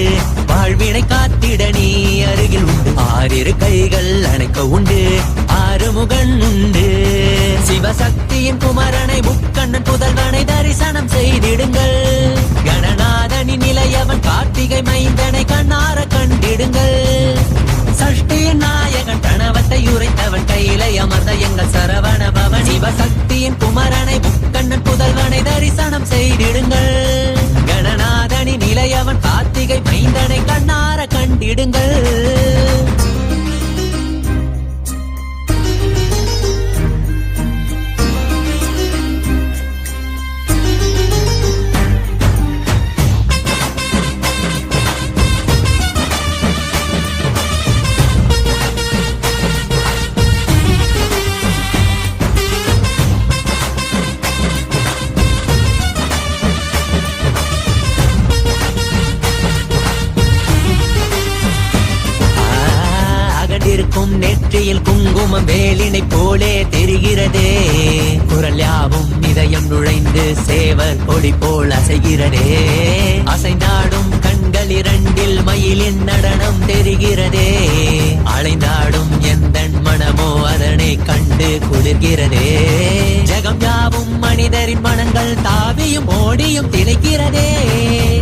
[SPEAKER 6] வாழ்வினை காத்திட நீ அருகில் உண்டு ஆறிரு கைகள் அணைக்க உண்டு ஆறுமுகன் உண்டு சிவசக்தியின் குமரனை முக்கண்ணன் புதல்வனை தரிசனம் செய்திடுங்கள் கணநாதனின் நிலையவன் கார்த்திகை மைந்தனை கண்ணார கண்டிடுங்கள் சஷ்டியின் நாயகன் கணவத்தை உரைத்தவன் கையிலை அமர்ந்த எங்கள் சரவண பவன் சிவசக்தியின் குமரனை முக்கண்ணன் புதல்வனை தரிசனம் செய்திடுங்கள் கணநாதனின் நிலையவன் கார்த்திகை மைந்தனை கண்ணார கண்டிடுங்கள் நெற்றியில் குங்குமம் வேலினை போலே தெரிகிறதே குரல் யாவும் இதயம் நுழைந்து சேவர் கொடி போல் அசைகிறதே அசைந்தாடும் கண்கள் இரண்டில் மயிலின் நடனம் தெரிகிறதே அலைந்தாடும் எந்தன் மனமோ அதனை கண்டு குளிர்கிறதே ஜகம் யாவும் மனிதரின் மனங்கள் தாவியும் ஓடியும் திளைக்கிறதே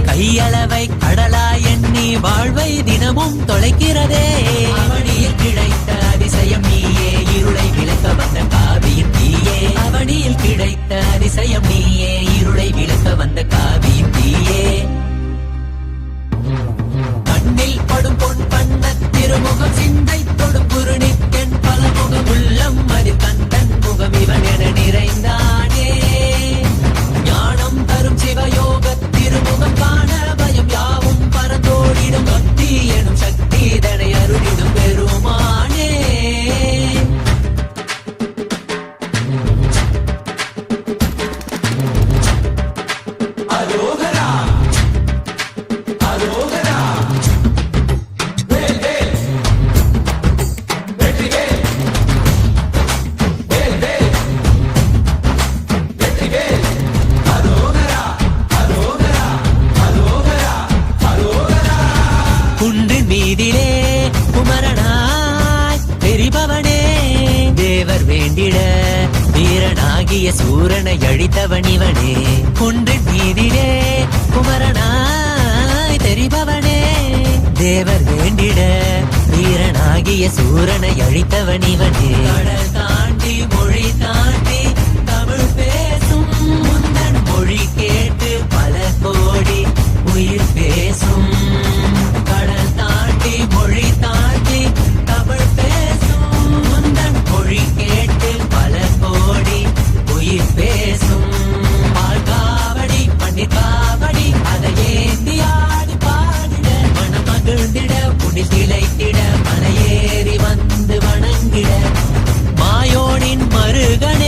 [SPEAKER 6] கையளவை கடலாய் எண்ணி வாழ்வை தினமும் தொலைக்கிறதே அவனியில் கிடைத்த அதிசயம் நீயே இருளை விளக்க வந்த காவியின் தீயே அவனியில் கிடைத்த அதிசயம் நீயே இருளை விளக்க வந்த காவியின் தீயே கண்ணில் படும் பொன் பண்ண திருமுகம் சிந்தை தொடும் குருணித்தென் பலமுகம் உள்ளம் அதில் கந்தன் முகம் இவன் என நிறைந்தானே ஞானம் தரும் சிவயோக திருமுகம் காண பயம் யாவும் பரந்தோடிடும் பக்தி எனும் சக்தி தடை அருளிடும் பெருமானே அரோகரா அரோகரா வேல் வேல் வெற்றி வேல் வேல் வேல் வெற்றி வேல் அரோகரா அரோகரா அரோகரா அரோகரா குன்றின் மீதிலே குமரனாய் தெரிபவனே தேவர் வேண்டிட வீரனாகிய சூரனை அழித்தவன் இவனே குன்றின் மீதிலே குமரனாய் தெரிபவனே தேவர் வேண்டிட வீரனாகிய சூரனை அழித்தவன் இவனே கடல் தாண்டி மொழி தாண்டி தமிழ் பேசும் முந்தன் மொழி கேட்டு பல கோடி உயிர் பேசும் கடல் தாண்டி மொழி தாண்டி தமிழ் பேசும் முந்தன் மொழி கேட்டு பல கோடி உயிர் பேசும் பால்காவடி பன்னீர் காவடி அதை ஏந்தி ஆடி பாடிட மனம் மகிழ்ந்திட புனில் திளைத்திட மலையேறி வந்து வணங்கிட மாயோனின் மருகனே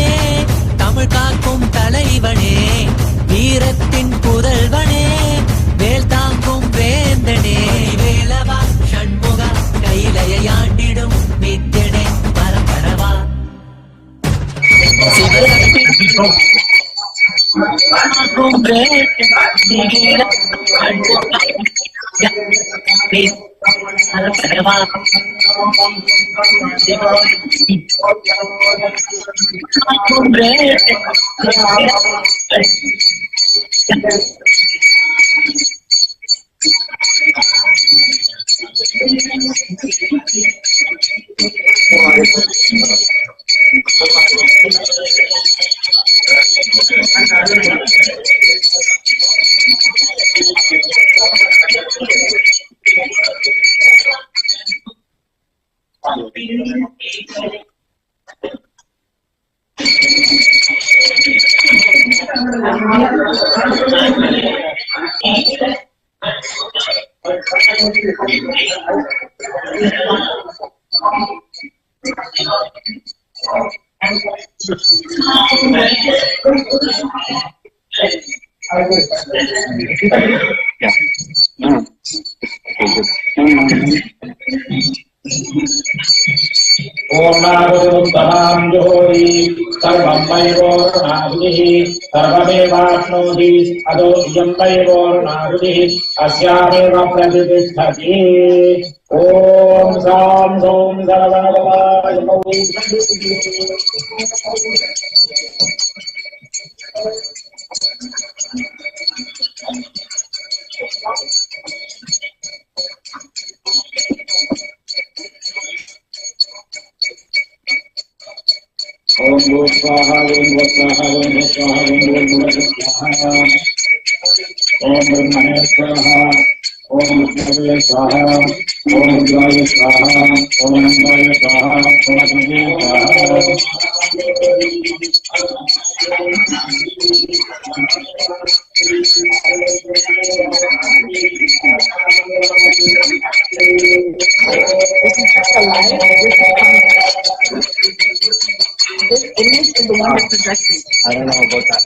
[SPEAKER 7] I don't know about that.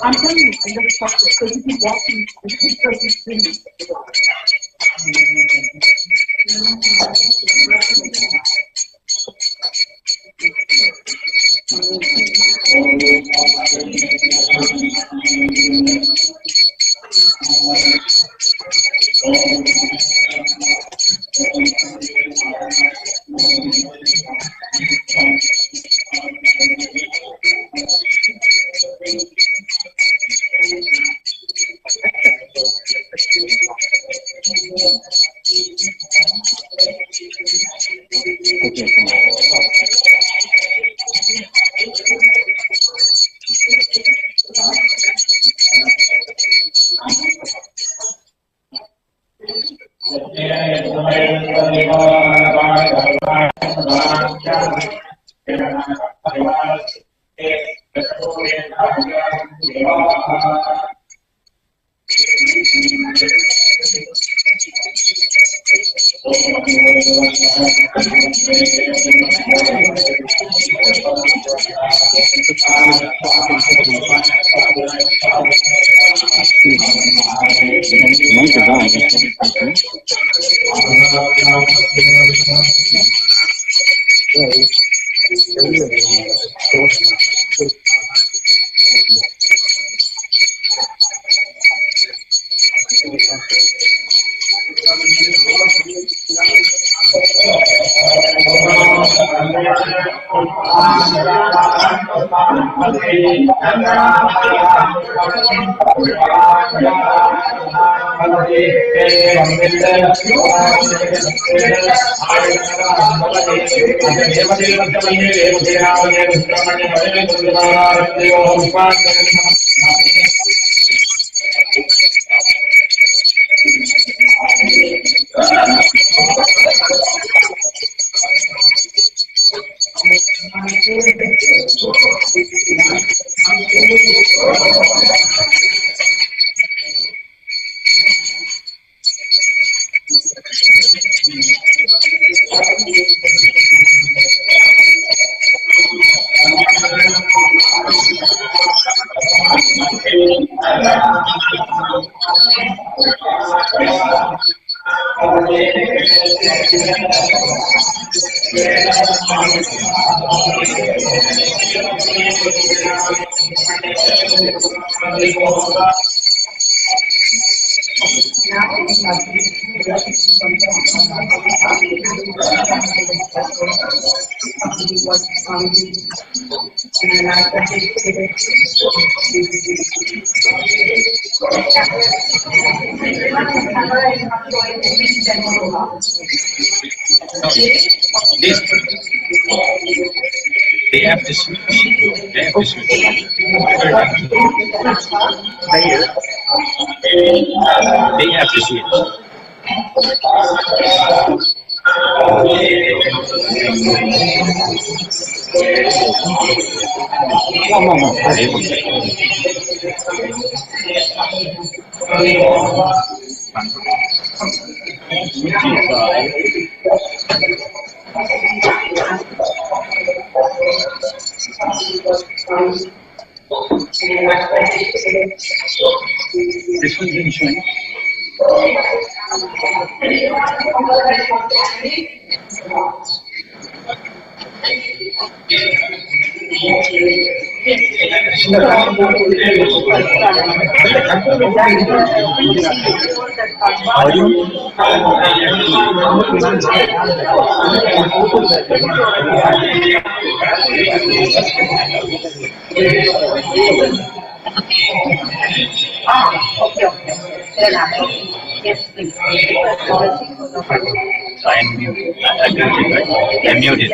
[SPEAKER 7] I'm telling you, in the process, because you keep walking, and you keep things. They have to switch. They have to switch. They have to switch. This one's showing. I'm muted. I'm muted.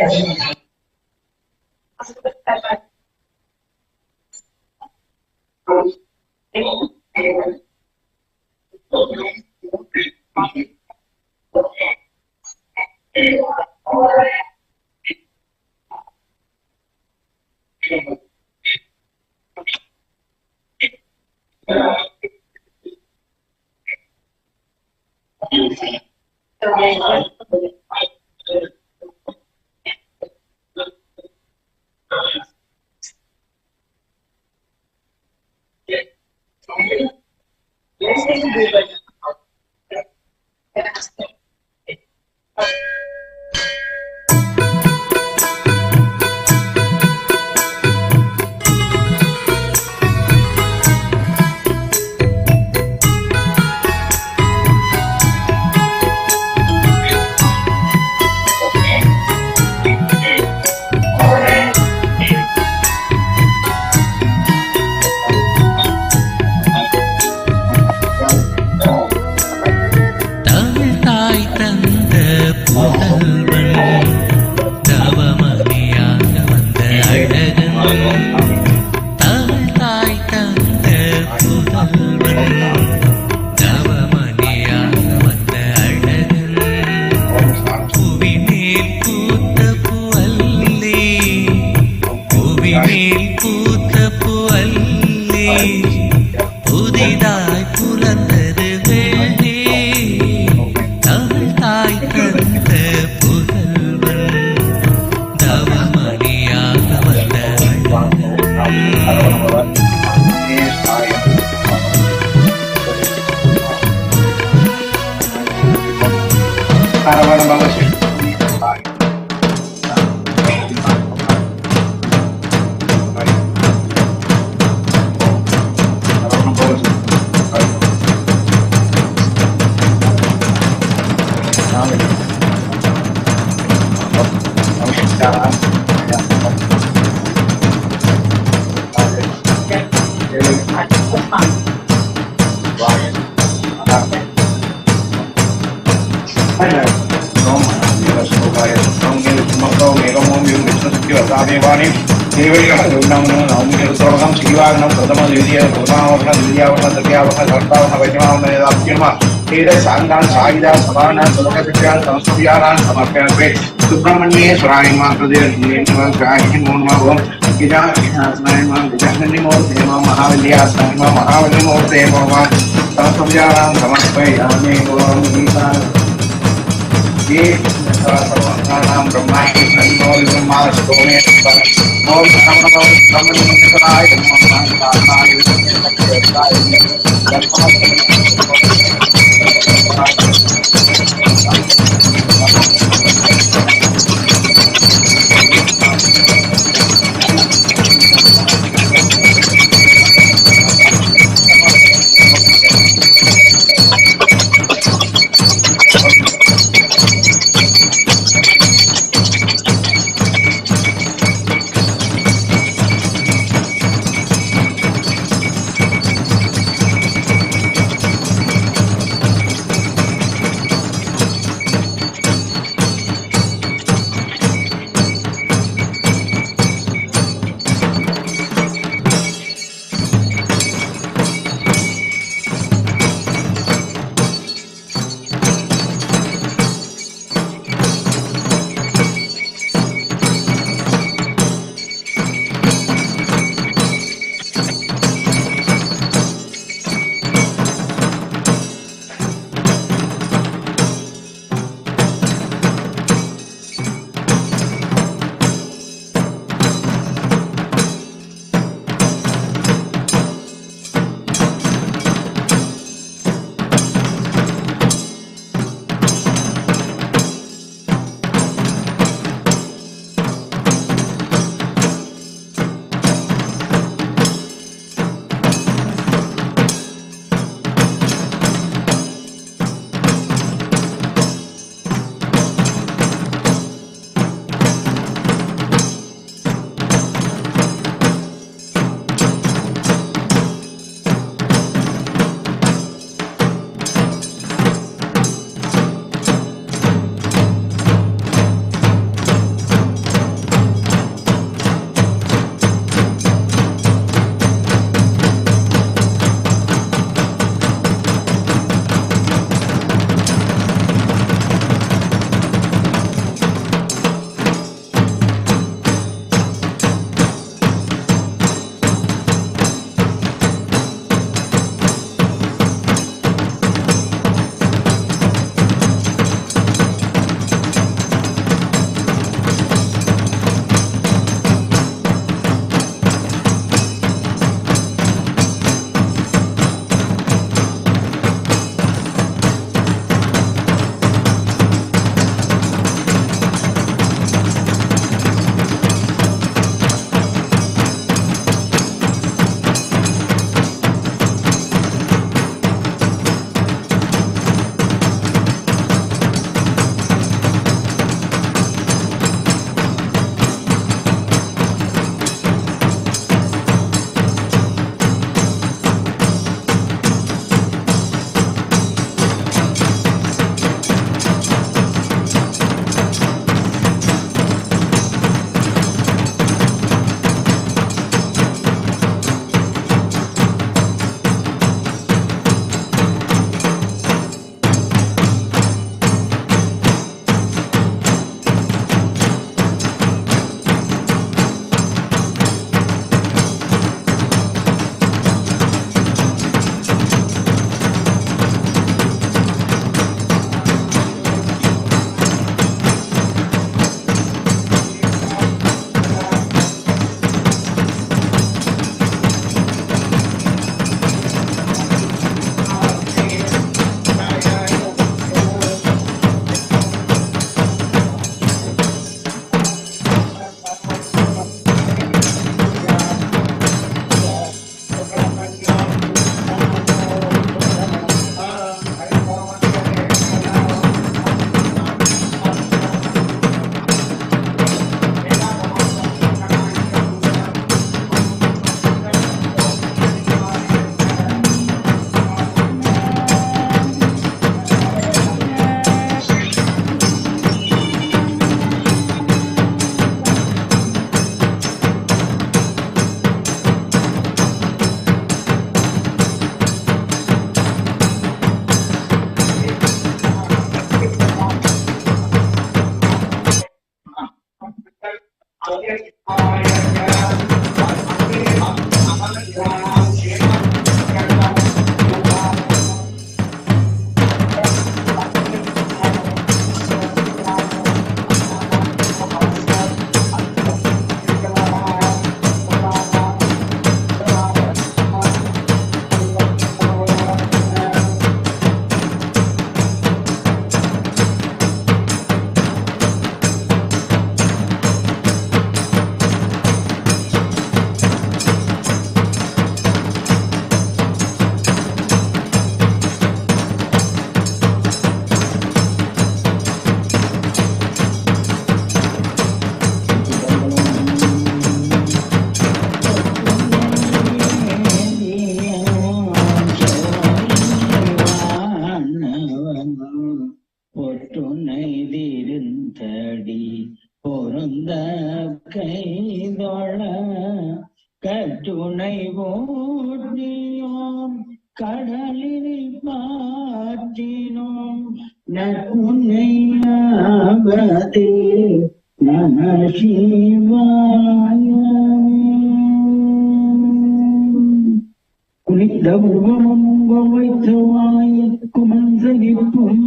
[SPEAKER 7] Subrahmanya Suraima Pradesh
[SPEAKER 8] கற்றுனை ஓட்டியோம் கடலில் பாற்றினோம் நற்குணையாவதே நம சிவாய. குனிந்த உருவமும் வைத்தவாய குமஞ்சலிப்பும்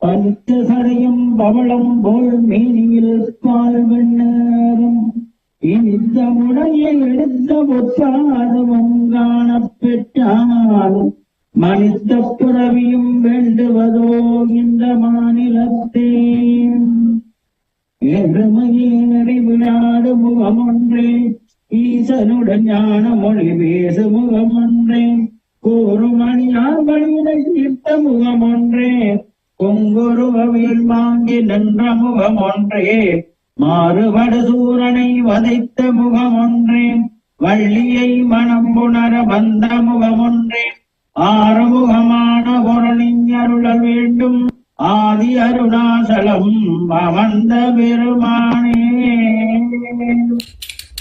[SPEAKER 8] பனித்த சடையும் பவளம் போல் மேனியில் பால் வெண்ணரும் இனித்த முறையை எடுத்த பொற்பாதமும் காணப்பெற்றால் மனித புறவியும் வேண்டுவதோ இந்த மாநிலத்தே. அறிவினாடு முகம் ஒன்றே ஈசனுடன் ஞான மொழி பேசு முகம் ஒன்றே கூறுமணியார் வழியினை தீர்த்த முகம் ஒன்றே பொங்குருவில் வாங்கி நின்ற முகம் ஒன்றே மாறுபடு சூரனை வதைத்த முகம் ஒன்றே வள்ளியை மனம் புணர வந்த முகம் ஒன்றே ஆறுமுகமான பொருளின் அருளல் வேண்டும் ஆதி அருணாசலம் அமர்ந்த பெருமானே.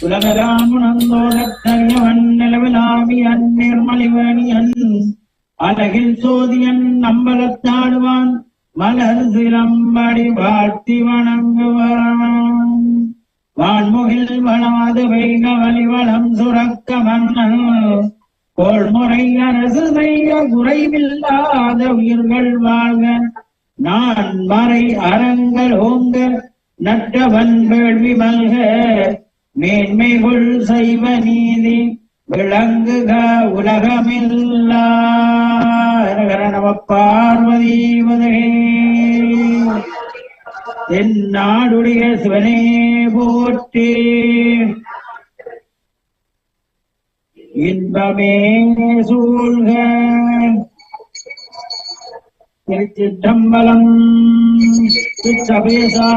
[SPEAKER 8] உலகராமுனந்தோடத்தரியவன் நிலவிலாவி அந்நிர்மலிவேணியன் அழகில் சோதியன் நம்பலத்தாடுவான் மலர் சிலம்படி வாழ்த்தி வணங்குவான் வான்முகில் வளாது வைக வலிவளம் சுரக்க மன்னன் கோள்முறை அரசு செய்ய குறைவில்லாத உயிர்கள் வாழ்க நான் மறை அறங்கள் ஓங்க நற்றவன் வேள்வி மல்க மேன்மைகுள் செய்வ நீதி விளங்குக உலகமில்லார நம பார்வதி வதே. என் நாடுடைய சிவனே போற்றி இன்பமே சூழ்க. திருச்சிற்றம்பலம் சபேசா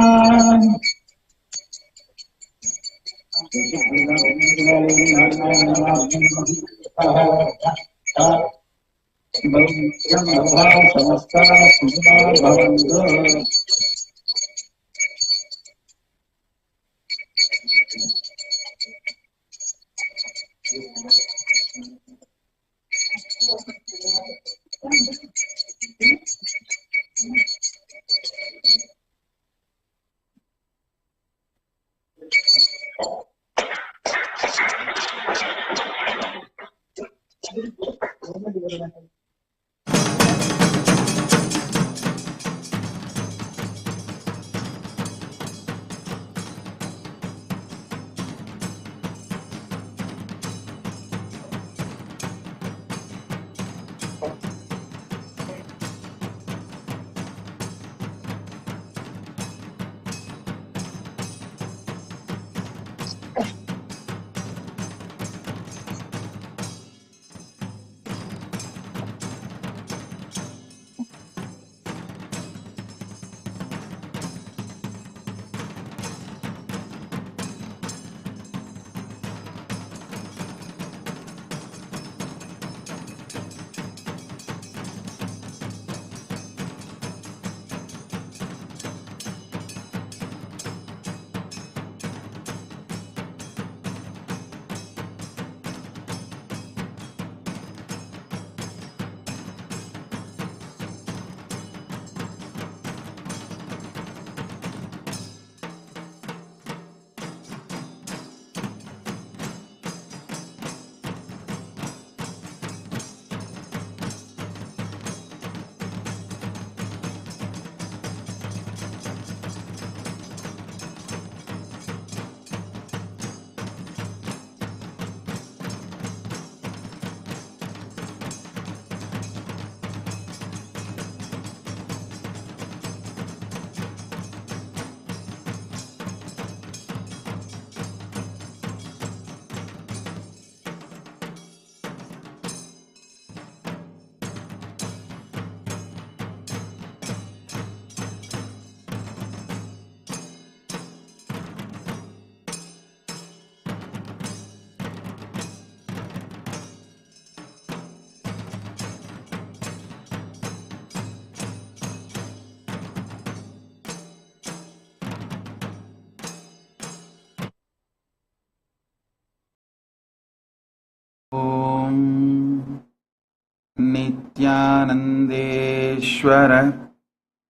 [SPEAKER 3] नित्यानन्देश्वर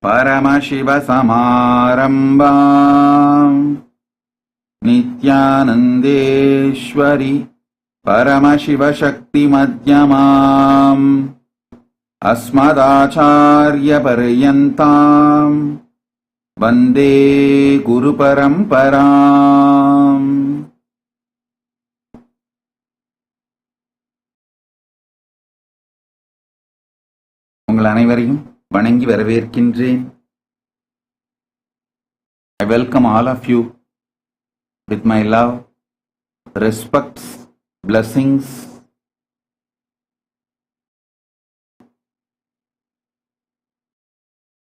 [SPEAKER 3] परमशिवसमारम्भाम् नित्यानन्देश्वरि परमशिवशक्तिमध्यमाम् अस्मदाचार्यपर्यन्ताम् वन्दे गुरुपरम्पराम्. உங்கள் அனைவரையும் வணங்கி வரவேற்கின்றேன். I welcome all of you with my love, respects, blessings.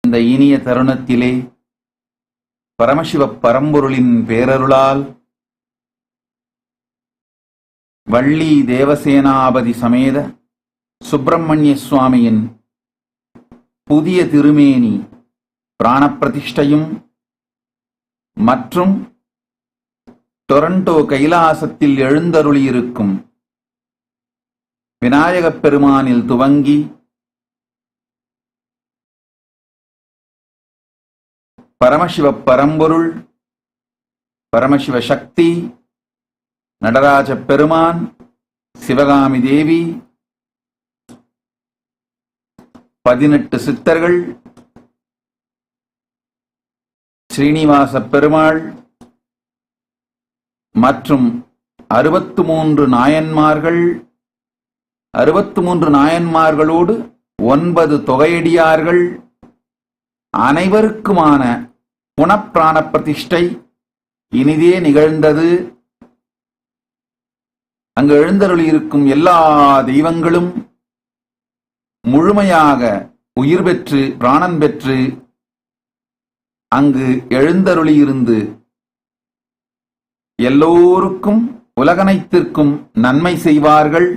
[SPEAKER 3] இந்த இனிய தருணத்திலே பரமசிவ பரம்பொருளின் பேரருளால் வள்ளி தேவசேனாபதி சமேத சுப்பிரமணிய சுவாமியின் புதிய திருமேனி பிராணப்பிரதிஷ்டையும் மற்றும் டொரண்டோ கைலாசத்தில் எழுந்தருளியிருக்கும் விநாயகப் பெருமானில் துவங்கி பரமசிவ பரம்பொருள், பரமசிவ சக்தி, நடராஜ பெருமான், சிவகாமி தேவி, 18 சித்தர்கள், ஸ்ரீனிவாச பெருமாள் மற்றும் 63 நாயன்மார்கள், 63 நாயன்மார்களோடு 9 தொகையடியார்கள் அனைவருக்குமான புனப்பிராண பிரதிஷ்டை இனிதே நிகழ்ந்தது. அங்கு எழுந்தருளியிருக்கும் எல்லா தெய்வங்களும் முழுமையாக உயிர் பெற்று பிராணன் பெற்று அங்கு எழுந்தருளியிருந்து எல்லோருக்கும் உலகனைத்திற்கும் நன்மை செய்வார்கள்.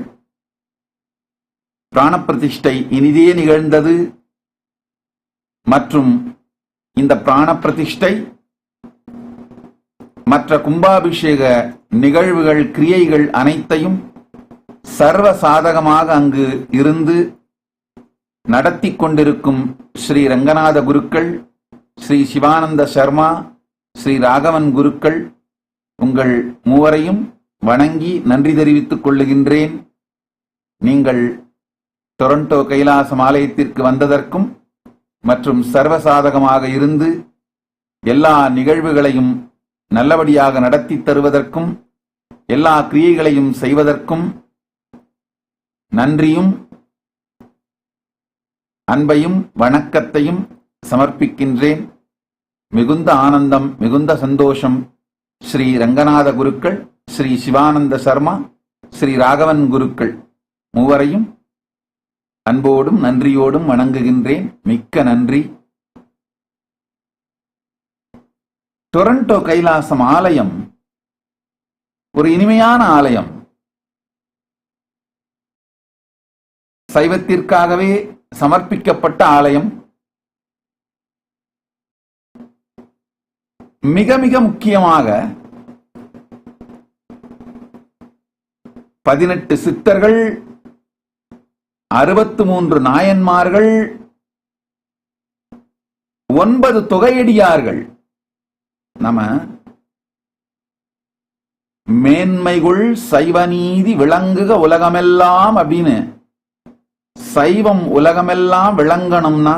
[SPEAKER 3] பிராணப்பிரதிஷ்டை இனிதே நிகழ்ந்தது. மற்றும் இந்த பிராணப்பிரதிஷ்டை மற்ற கும்பாபிஷேக நிகழ்வுகள் கிரியைகள் அனைத்தையும் சர்வ சாதகமாக அங்கு இருந்து நடத்தி கொண்டிருக்கும் ஸ்ரீ ரங்கநாத குருக்கள், ஸ்ரீ சிவானந்த சர்மா, ஸ்ரீ ராகவன் குருக்கள் உங்கள் மூவரையும் வணங்கி நன்றி தெரிவித்துக் கொள்ளுகின்றேன். நீங்கள் டொரண்டோ கைலாசம் ஆலயத்திற்கு வந்ததற்கும் மற்றும் சர்வசாதகமாக இருந்து எல்லா நிகழ்வுகளையும் நல்லபடியாக நடத்தி தருவதற்கும் எல்லா கிரியைகளையும் செய்வதற்கும் நன்றியும் அன்பையும் வணக்கத்தையும் சமர்ப்பிக்கின்றேன். மிகுந்த ஆனந்தம், மிகுந்த சந்தோஷம். ஸ்ரீ ரங்கநாத குருக்கள், ஸ்ரீ சிவானந்த சர்மா, ஸ்ரீ ராகவன் குருக்கள் மூவரையும் அன்போடும் நன்றியோடும் வணங்குகின்றேன். மிக்க நன்றி. டொரண்டோ கைலாசம் ஆலயம் ஒரு இனிமையான ஆலயம். சைவத்திற்காகவே சமர்ப்பிக்கப்பட்ட ஆலயம். மிக மிக முக்கியமாக 18 சித்தர்கள், 63 நாயன்மார்கள், 9 தொகையடியார்கள். நம்ம மேன்மைகுள் சைவநீதி விளங்குக உலகமெல்லாம் அப்படின்னு சைவம் உலகமெல்லாம் விளங்கணும்னா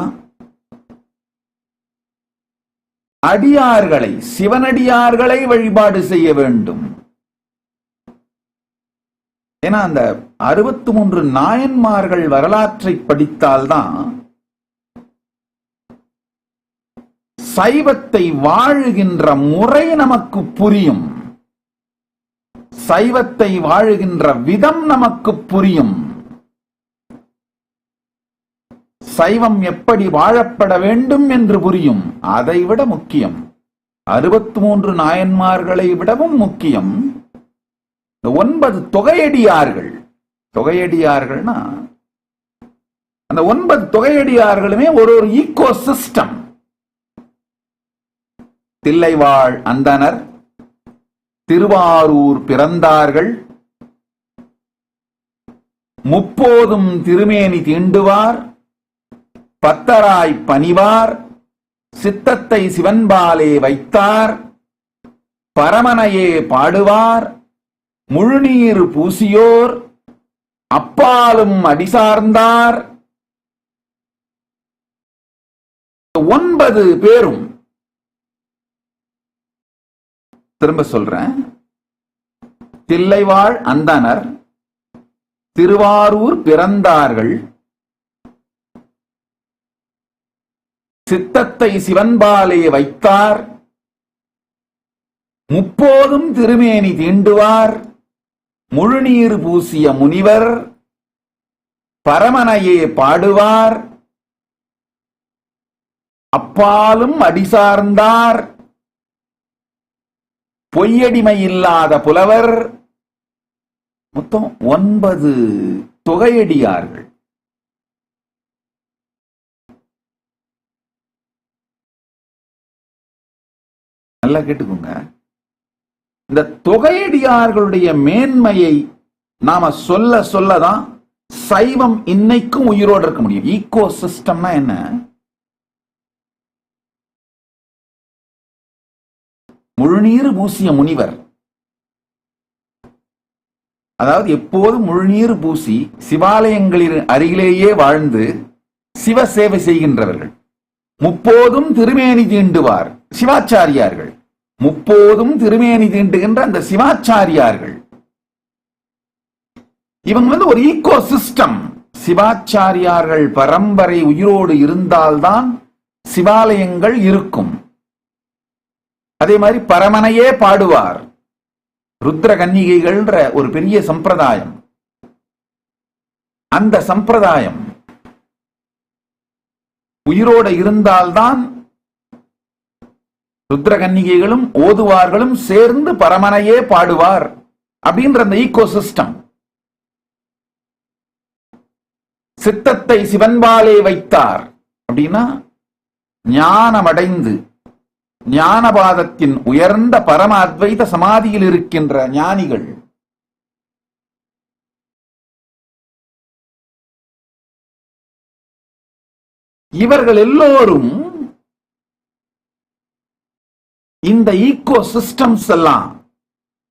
[SPEAKER 3] அடியார்களை, சிவனடியார்களை வழிபாடு செய்ய வேண்டும். ஏன்னா அந்த 63 நாயன்மார்கள் வரலாற்றை படித்தால்தான் சைவத்தை வாழுகின்ற முறை நமக்கு புரியும். சைவத்தை வாழுகின்ற விதம் நமக்கு புரியும். சைவம் எப்படி வாழப்பட வேண்டும் என்று புரியும். அதைவிட முக்கியம், 63 நாயன்மார்களை விடவும் முக்கியம் 9 தொகையடியார்கள். தொகையடியார்கள்னா அந்த 9 தொகையடியார்களுமே ஒரு ஈகோ சிஸ்டம். தில்லைவாழ் அந்தனர், திருவாரூர் பிறந்தார்கள், முப்போதும் திருமேனி தீண்டுவார், பத்தராய் பணிவார், சித்தத்தை சிவன்பாலே வைத்தார், பரமனையே பாடுவார், முழுநீர் பூசியோர், அப்பாலும் அடிசார்ந்தார். 9 பேரும், திரும்ப சொல்றேன், தில்லைவாழ் அந்தணர், திருவாரூர் பிறந்தார்கள், சித்தத்தை சிவன்பாலே வைத்தார், முப்போதும் திருமேனி தீண்டுவார், முழுநீர் பூசிய முனிவர், பரமனையே பாடுவார், அப்பாலும் அடிசார்ந்தார், பொய்யடிமை இல்லாத புலவர். மொத்தம் 9 தொகையடியார்கள். நல்லா கேட்டுக்கோங்க. இந்த தொகையடியார்களுடைய மேன்மையை நாம சொல்ல சொல்லதான் சைவம் இன்னைக்கும் உயிரோடு இருக்க முடியும். ஈகோ சிஸ்டம்னா என்ன? முழுநீர் பூசிய முனிவர், அதாவது எப்போதும் முழுநீர் பூசி சிவாலயங்களின் அருகிலேயே வாழ்ந்து சிவ சேவை செய்கின்றவர்கள். முப்போதும் திருமேனி தீண்டுவார் சிவாச்சாரியார்கள். முப்போதும் திருமேனி தீண்டுகின்ற அந்த சிவாச்சாரியார்கள் இவங்க ஒரு ஈகோ சிஸ்டம். சிவாச்சாரியார்கள் பரம்பரை உயிரோடு இருந்தால்தான் சிவாலயங்கள் இருக்கும். அதே மாதிரி பரமனையே பாடுவார். ருத்ர கன்னிகைகள்ன்ற ஒரு பெரிய சம்பிரதாயம். அந்த சம்பிரதாயம் உயிரோடு இருந்தால்தான் ருத்ர கன்னிகைகளும் ஓதுவார்களும் சேர்ந்து பரமனையே பாடுவார் அப்படின்ற அந்த ஈகோ சிஸ்டம். சித்தத்தை சிவன்பாலே வைத்தார் அப்படின்னா ஞானமடைந்து ஞானபாதத்தின் உயர்ந்த பரம அத்வைத சமாதியில் இருக்கின்ற ஞானிகள். இவர்கள் எல்லோரும் இந்த ஈகோ சிஸ்டம்ஸ் எல்லாம்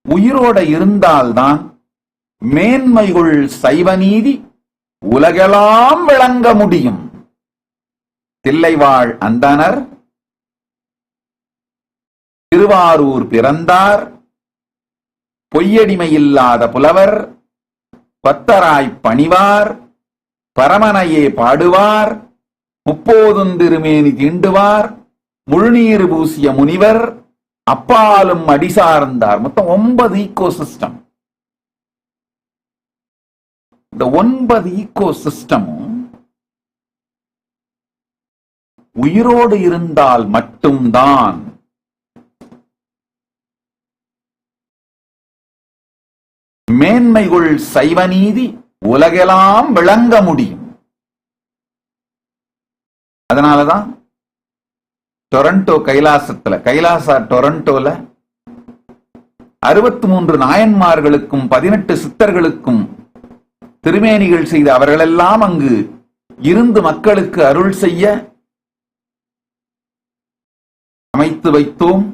[SPEAKER 3] உயிரோட இருந்தால்தான் மேன்மைகள் சைவ நீதி உலகெல்லாம் விளங்க முடியும். தில்லைவாழ் அந்தணர், திருவாரூர் பிறந்தார், பொய்யடிமை இல்லாத புலவர், பத்தராய் பணிவார், பரமனையே பாடுவார், முப்போதும் திருமேனி தீண்டுவார், முழுநீர் பூசிய முனிவர், அப்பாலும் அடிசார்ந்தார். மொத்தம் 9 ஈகோ சிஸ்டம். இந்த 9 ஈகோ சிஸ்டமும் உயிரோடு இருந்தால் மட்டும்தான் மேன்மைகள் சைவ நீதி உலகெல்லாம் விளங்க முடியும். அதனாலதான் டொரண்டோ கைலாசத்துல, கைலாசா டொரண்டோல 63 நாயன்மார்களுக்கும் 18 சித்தர்களுக்கும் திருமேனிகள் செய்த அவர்களெல்லாம் அங்கு இருந்து மக்களுக்கு அருள் செய்ய அமைத்து வைத்தோம்.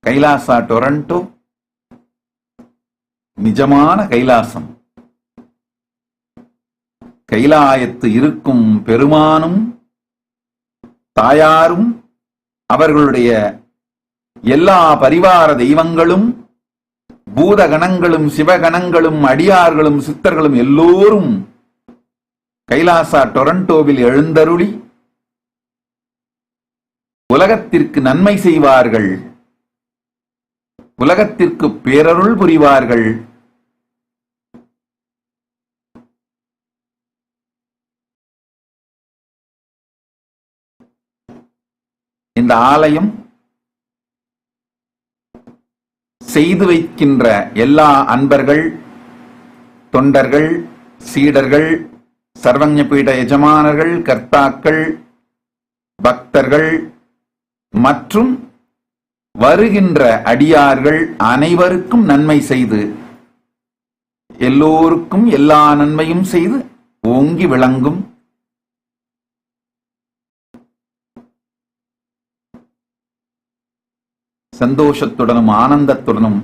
[SPEAKER 3] கைலாசா டொரண்டோ நிஜமான கைலாசம். கைலாயத்து இருக்கும் பெருமானும் தாயாரும் அவர்களுடைய எல்லா பரிவார தெய்வங்களும் பூதகணங்களும் சிவகணங்களும் அடியார்களும் சித்தர்களும் எல்லோரும் கைலாசா டொரண்டோவில் எழுந்தருளி உலகத்திற்கு நன்மை செய்வார்கள், உலகத்திற்கு பேரருள் புரிவார்கள். இந்த ஆலயம் செய்து வைக்கின்ற எல்லா அன்பர்கள், தொண்டர்கள், சீடர்கள், சர்வஞ பீட எஜமானர்கள், கர்த்தாக்கள், பக்தர்கள் மற்றும் வருகின்ற அடியார்கள் அனைவருக்கும் நன்மை செய்து எல்லோருக்கும் எல்லா நன்மையும் செய்து ஓங்கி விளங்கும் சந்தோஷத்துடனும் ஆனந்தத்துடனும்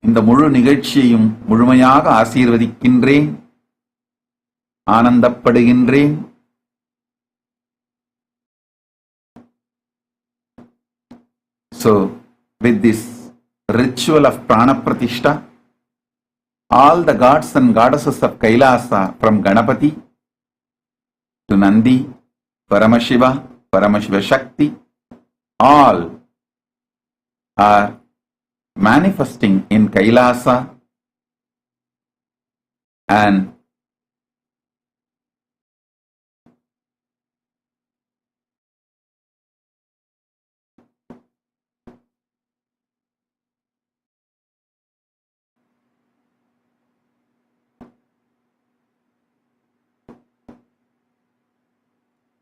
[SPEAKER 3] இந்த முழு நிகழ்ச்சியையும் முழுமையாக ஆசீர்வதிக்கின்றேன், ஆனந்தப்படுகின்றேன். So, with this ritual of Prana Pratishtha, all the gods and goddesses of Kailasa, from Ganapati to Nandi, Paramashiva, Paramashiva Shakti, all are manifesting in Kailasa, and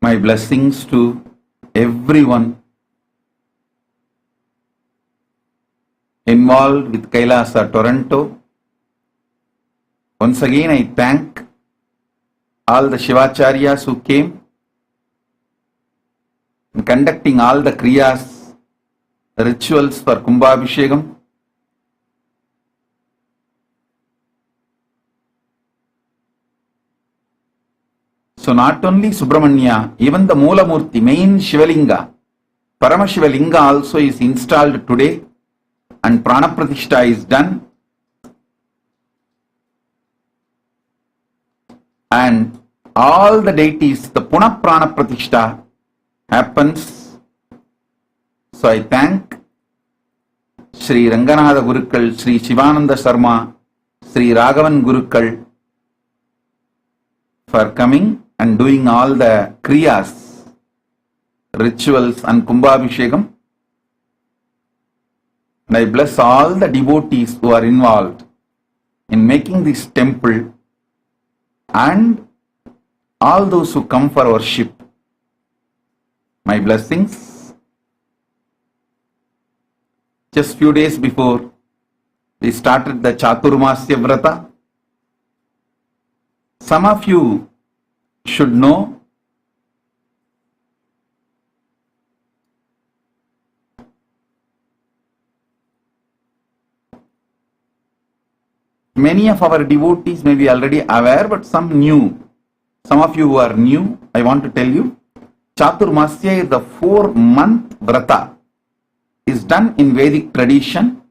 [SPEAKER 3] my blessings to everyone involved with Kailasa Toronto. Once again, I thank all the Shivacharyas who came in conducting all the Kriyas, rituals for Kumbhabhishekam. So not only Subrahmanya, even the Moolamurti, main Shivalinga, Paramashivalinga also is installed today, and Prana Pratishtha is done. And all the deities, the Puna Prana Pratishtha happens. So I thank Sri Ranganatha Gurukal, Sri Shivananda Sarma, Sri Raghavan Gurukal for coming and doing all the Kriyas, rituals and Kumbhabhishekam. And I bless all the devotees who are involved in making this temple and all those who come for worship. My blessings. Just few days before, we started the Chaturmasya Vrata. Some of you should know many of our devotees may be already aware, but some new. Some of you who are new, I want to tell you, Chaturmasya is the 4-month Vrata. Is done in Vedic tradition.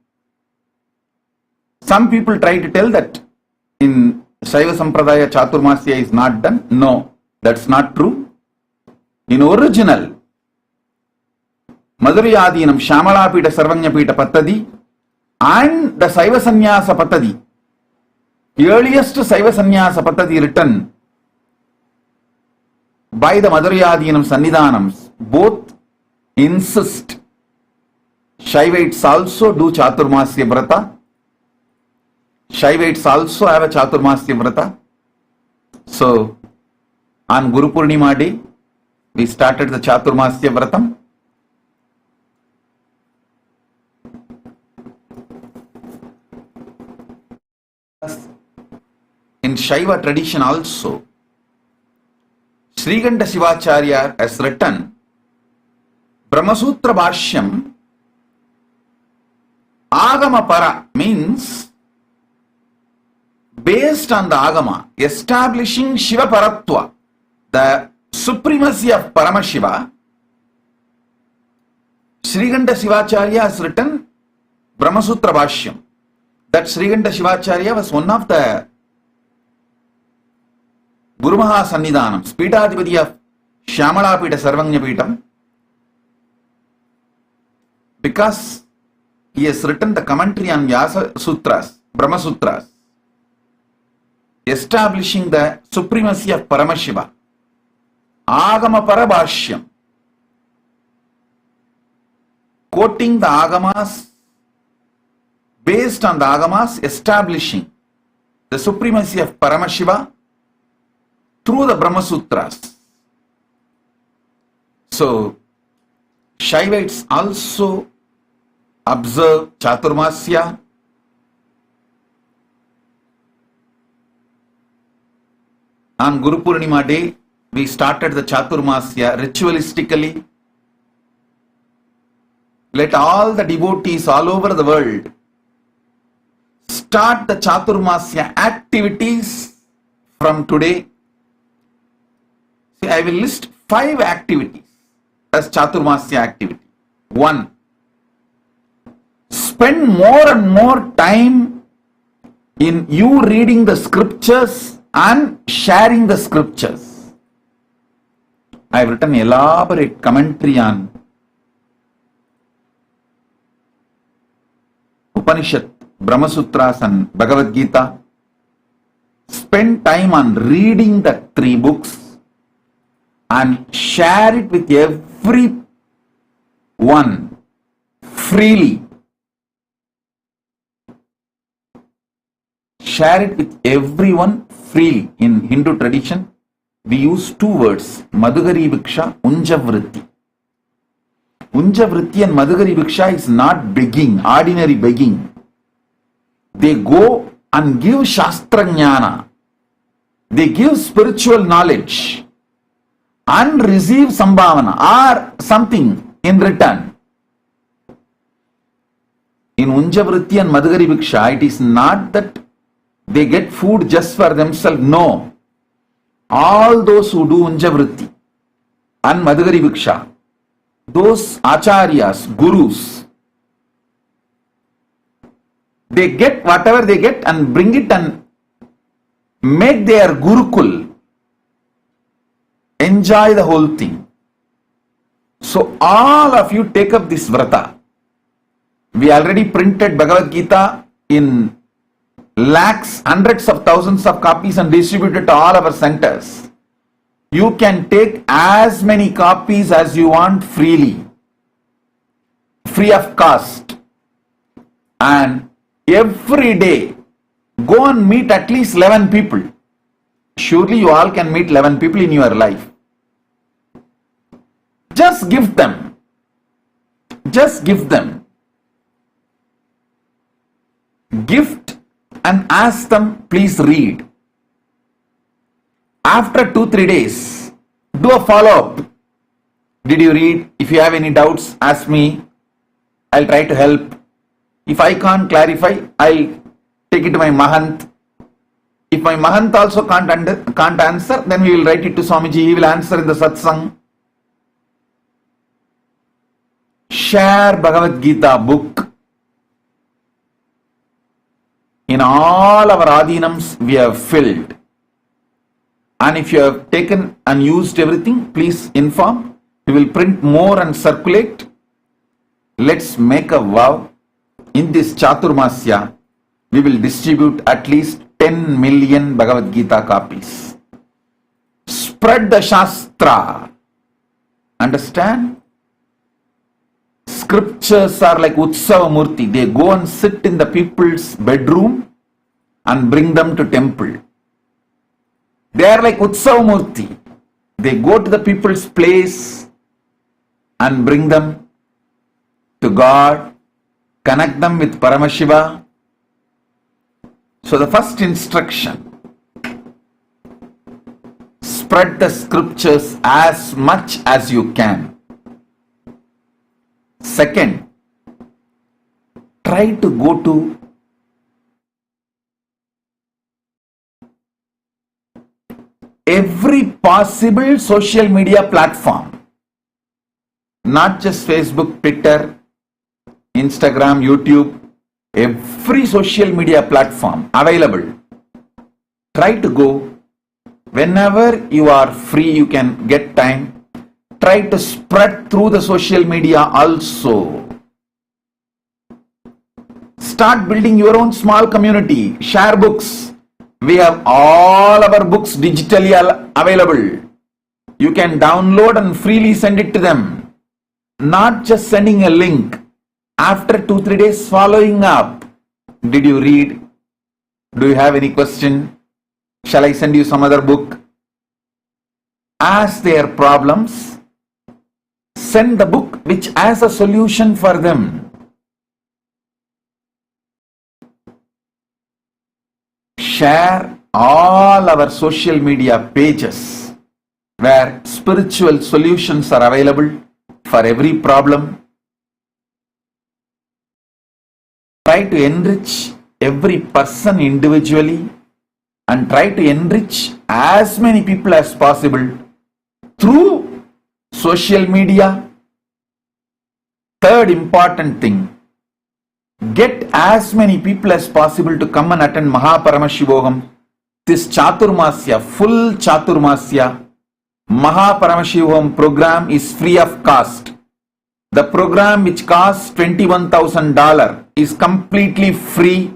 [SPEAKER 3] Some people try to tell that in Shaiva Sampradaya Chaturmasya is not done. No, that's not true. In original, Madhurayadinam Shamalapita Sarvanyapita Patadi and the Saiva Sannyasa Patadi, earliest Saiva Sannyasa Patadi written by the Madhurayadinam Sannidhanams, both insist Shaivites also do Chaturmasya Vrata. Shaivites also have a Chaturmasya Vrata. So, on Guru Purnima day, we started the Chaturmasya Vratam. In Shaiva tradition also, Srikanta Shivacharya has written Brahmasutra Bhashyam. Agama Para means based on the Agama, establishing Shiva Paratva, the supremacy of Paramashiva. Srikanta Shivacharya has written Brahmasutra Bhashyam. That Srikanta Shivacharya was one of the Guru Maha Sannidhanams, Peethadipati of Shyamalapita Sarvanyapita, because he has written the commentary on Vyasa Sutras, Brahma Sutras, establishing the supremacy of Paramashiva. Agama Parabhashyam, quoting the Agamas, based on the Agamas, establishing the supremacy of Paramashiva through the Brahma Sutras. So, Shaivites also observe Chaturmasya. on Guru Purnima day, we started the Chaturmasya ritualistically. Let all the devotees all over the world start the Chaturmasya activities from today. See, I will list 5 activities as Chaturmasya activity. 1. Spend more and more time in you reading the scriptures and sharing the scriptures. I have written elaborate commentary on Upanishad, Brahma Sutras and Bhagavad Gita. Spend time on reading the 3 books and share it with everyone freely. Share it with everyone freely. In Hindu tradition, we use 2 words, Madhugari Bhiksha, Unjavritti. Unjavritti and Madhugari Bhiksha is not begging, ordinary begging. They go and give Shastra Jnana. They give spiritual knowledge and receive Sambhavana or something in return. In Unjavritti and Madhugari Bhiksha, it is not that they get food just for themselves. No. All those who do Unjavritti and Madhugari Bhiksha, those acharyas, gurus, they get whatever they get and bring it and make their gurukul enjoy the whole thing. So all of you take up this vrata. We already printed Bhagavad Gita in lakhs, hundreds of thousands of copies and distributed to all our centers. You can take as many copies as you want freely, free of cost. And every day, go and meet at least 11 people. Surely you all can meet 11 people in your life. Just give them. Just give them. Gift and ask them, please read. After 2-3 days, do a follow-up. Did you read? If you have any doubts, ask me. I'll try to help. If I can't clarify, I'll take it to my Mahant. If my Mahant also can't answer, then we will write it to Swamiji. He will answer in the satsang. Share Bhagavad Gita book. In all our adhinams, we have filled. And if you have taken and used everything, please inform. We will print more and circulate. Let's make a vow. In this Chaturmasya, we will distribute at least 10 million Bhagavad Gita copies. Spread the Shastra. Understand? Scriptures are like Utsava Murti. They go and sit in the people's bedroom and bring them to temple. They are like Utsava Murti. They go to the people's place and bring them to God, connect them with Paramashiva. So the first instruction, spread the scriptures as much as you can. Second, try to go to every possible social media platform, not just Facebook, Twitter, Instagram, YouTube, every social media platform available. Try to go. Whenever you are free, you can get time. Try to spread through the social media also. Start building your own small community. Share books. We have all our books digitally available. You can download and freely send it to them. Not just sending a link. After 2-3 days following up. Did you read? Do you have any question? Shall I send you some other book? Ask their problems. Send the book which has a solution for them. Share all our social media pages where spiritual solutions are available for every problem. Try to enrich every person individually and try to enrich as many people as possible through social media. Third important thing, get as many people as possible to come and attend Mahaparamashivoham. This Chaturmasya, full Chaturmasya, Mahaparamashivoham program is free of cost. The program, which costs $21,000, is completely free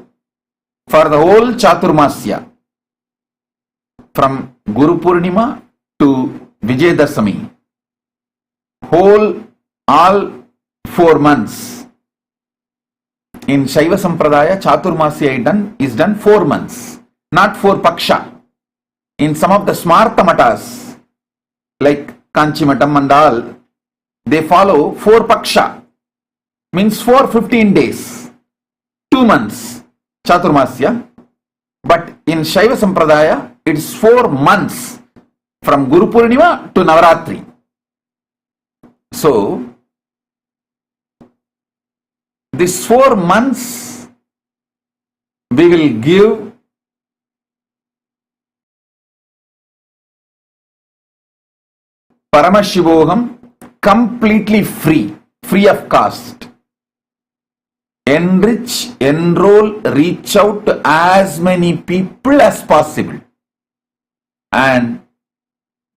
[SPEAKER 3] for the whole Chaturmasya, from Guru Purnima to Vijayadashami. All 4 months. In Shaiva Sampradaya, Chaturmasya is done 4 months, not 4 paksha. In some of the Smartha Matas, like Kanchimatam and all, they follow 4 paksha, means 15 days, 2 months, Chaturmasya. But in Shaiva Sampradaya, it's 4 months, from Guru Purnima to Navaratri. So, this 4 months, we will give Paramashivoham completely free of cost. Enrich, enroll, reach out to as many people as possible and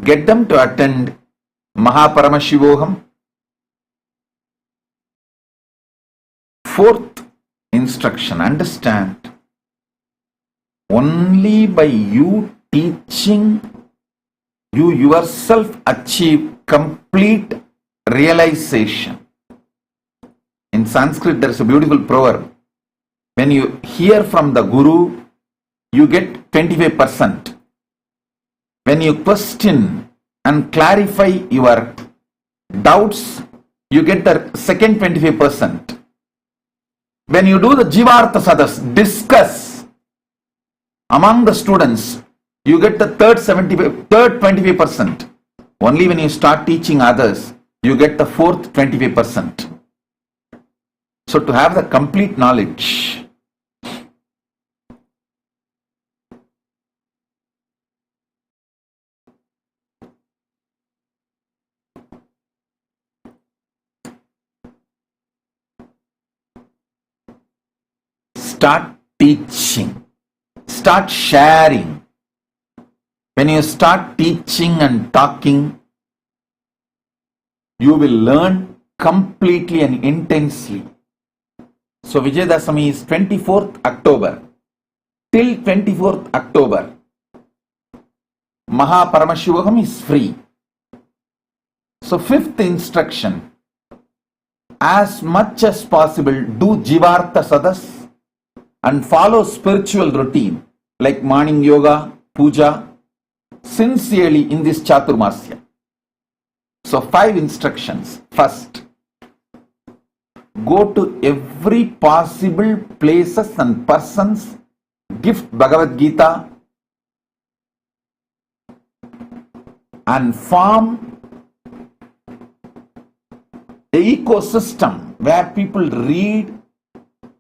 [SPEAKER 3] get them to attend Mahaparamashivoham. Fourth instruction, understand, only by you teaching, you yourself achieve complete realization. In Sanskrit, there is a beautiful proverb. When you hear from the Guru, you get 25%. When you question and clarify your doubts, you get the second 25%. When you do the Jivartha Sadas, discuss among the students, you get the third 25%. Only when you start teaching others, you get the fourth 25%. So to have the complete knowledge, start teaching, start sharing. When you start teaching and talking, you will learn completely and intensely. So Vijayadashami is 24th October. Till 24th October, Mahaparamashivoham is free. So fifth instruction, as much as possible do Jivartha Sadas and follow spiritual routine like morning yoga, puja, sincerely in this Chaturmasya. So 5 instructions. First, go to every possible places and persons, gift Bhagavad Gita and form an ecosystem where people read,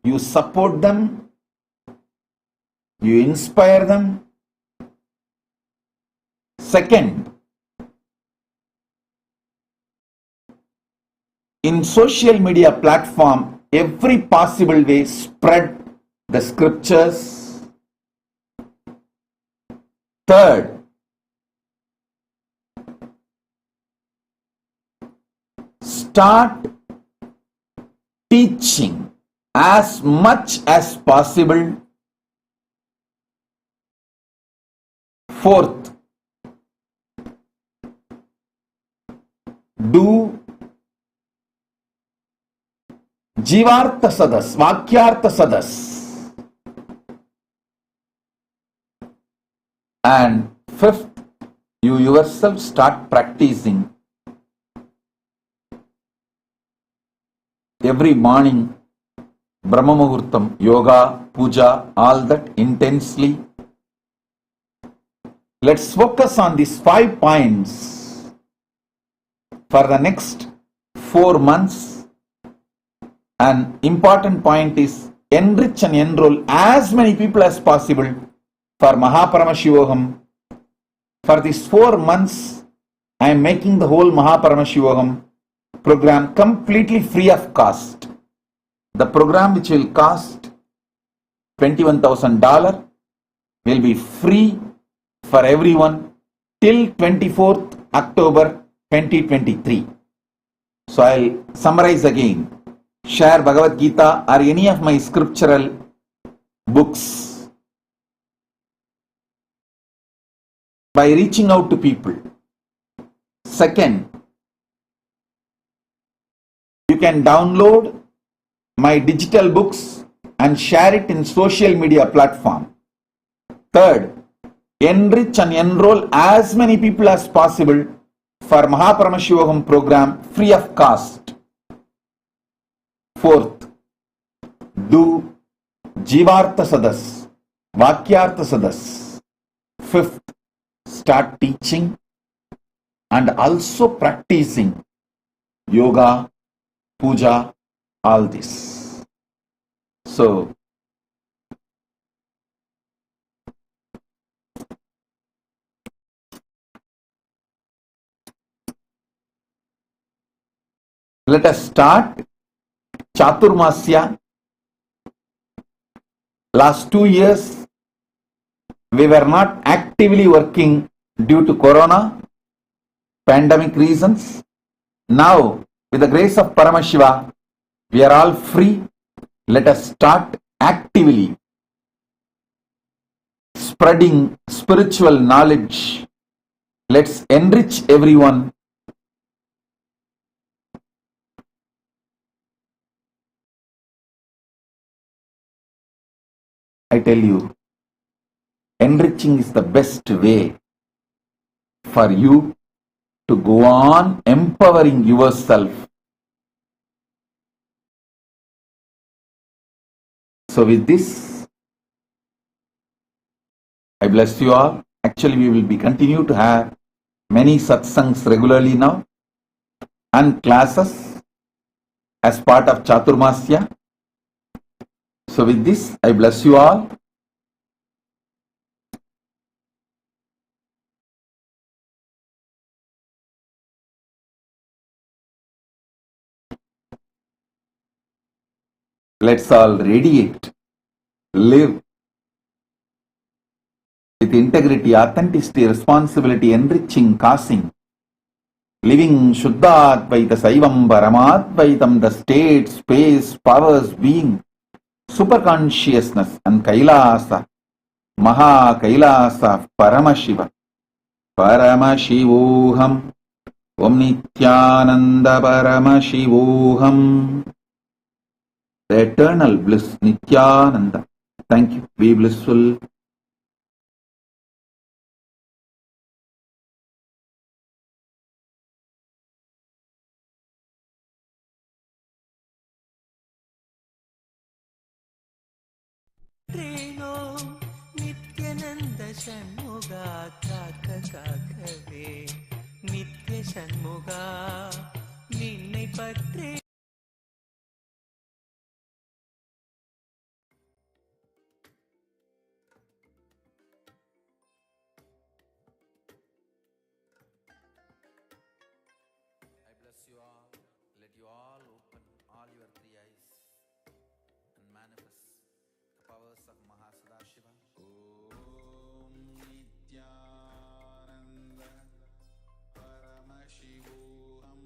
[SPEAKER 3] you support them, you inspire them. Second, in social media platform, every possible way spread the scriptures. Third, start teaching as much as possible. Fourth, do Jivartha Sadas, Vakyartha Sadas. And fifth, you yourself start practicing every morning, Brahma Muhurtam, yoga, puja, all that intensely. Let's focus on these 5 points for the next 4 months. An important point is enrich and enroll as many people as possible for Mahaparamashivoham. For these 4 months, I am making the whole Mahaparamashivoham program completely free of cost. The program, which will cost $21,000, will be free for everyone till 24th October 2023. So I'll summarize again. Share Bhagavad Gita or any of my scriptural books by reaching out to people. Second, you can download my digital books and share it in social media platform. Third, enrich and enroll as many people as possible for Mahaparamashivoham program free of cost. Fourth, do Jivartha Sadas, Vakyartha Sadas. Fifth, start teaching and also practicing yoga, puja, all this. So, let us start Chaturmasya. Last 2 years, we were not actively working due to Corona, pandemic reasons. Now, with the grace of Paramashiva, we are all free. Let us start actively spreading spiritual knowledge. Let's enrich everyone. I tell you, enriching is the best way for you to go on empowering yourself. So with this, I bless you all. Actually, we will be continue to have many satsangs regularly now and classes as part of Chaturmasya. So with this, I bless you all. Let's all radiate, live with integrity, authenticity, responsibility, enriching, causing, living Shuddhadvaita Saivam Paramadvaitam, the state, space, powers, being, superconsciousness and Kailasa, Maha Kailasa, Paramashiva, Paramashivoham, Om Nityananda Paramashivoham, the eternal bliss, Nityananda. Thank you. Be blissful.
[SPEAKER 6] Nityananda Shanmuga Kaka Kakave Nitya Shanmuga Ninnai Patre
[SPEAKER 3] I bless you all. Let you all open all your 3 eyes and manifest the powers of Mahasadashiva. Om Nityananda Paramashivoham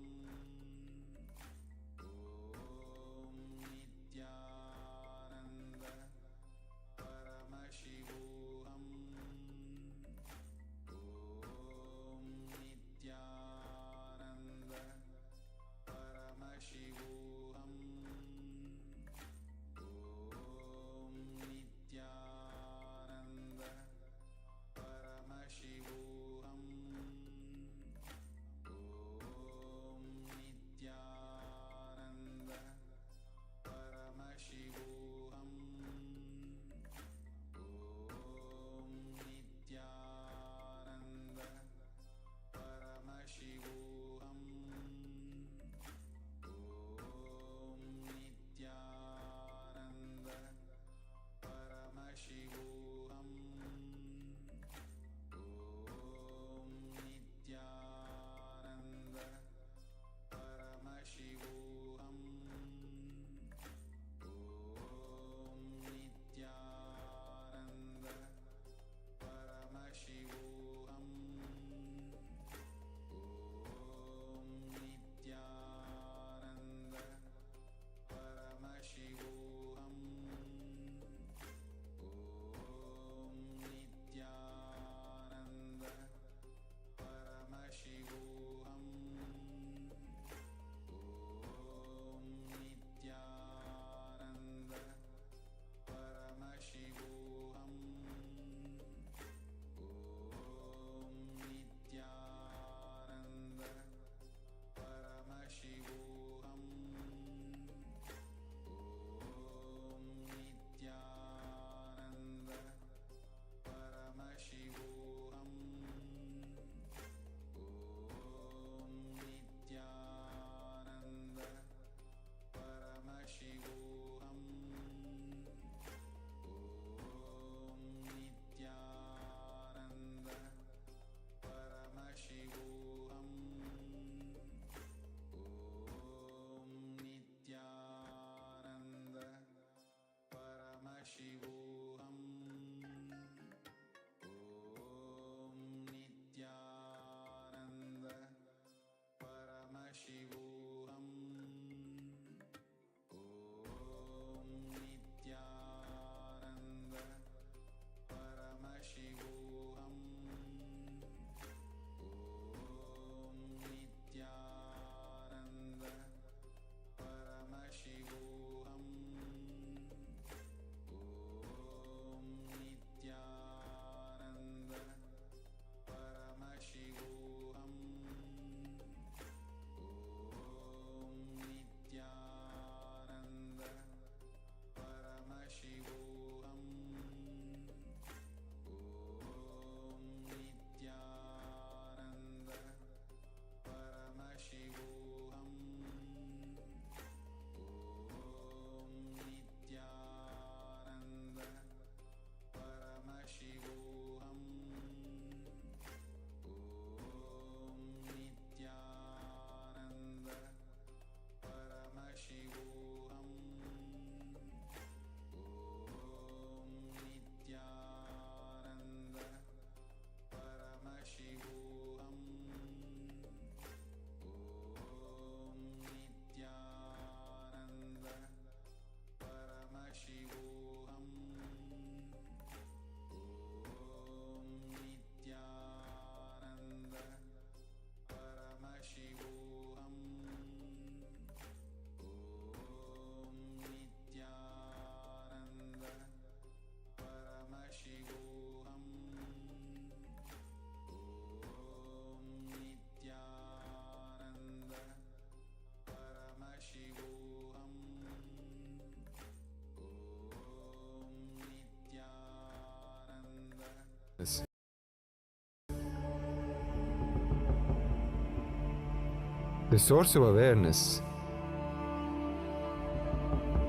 [SPEAKER 4] the source of awareness,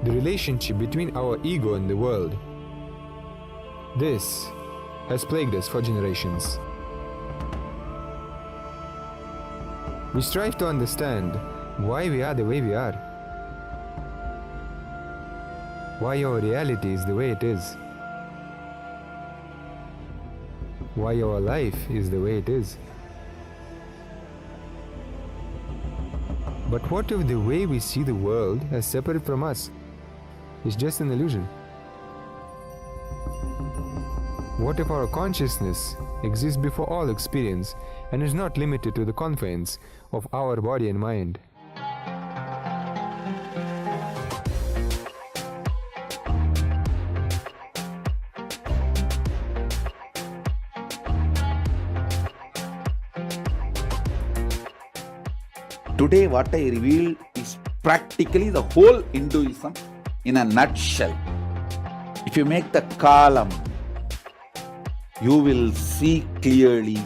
[SPEAKER 4] the relationship between our ego and the world. This has plagued us for generations. We strive to understand why we are the way we are, why our reality is the way it is, why our life is the way it is. But what if the way we see the world as separate from us is just an illusion? What if our consciousness exists before all experience and is not limited to the confines of our body and mind?
[SPEAKER 3] Today what I revealed is practically the whole Hinduism in a nutshell. If you make the column, you will see clearly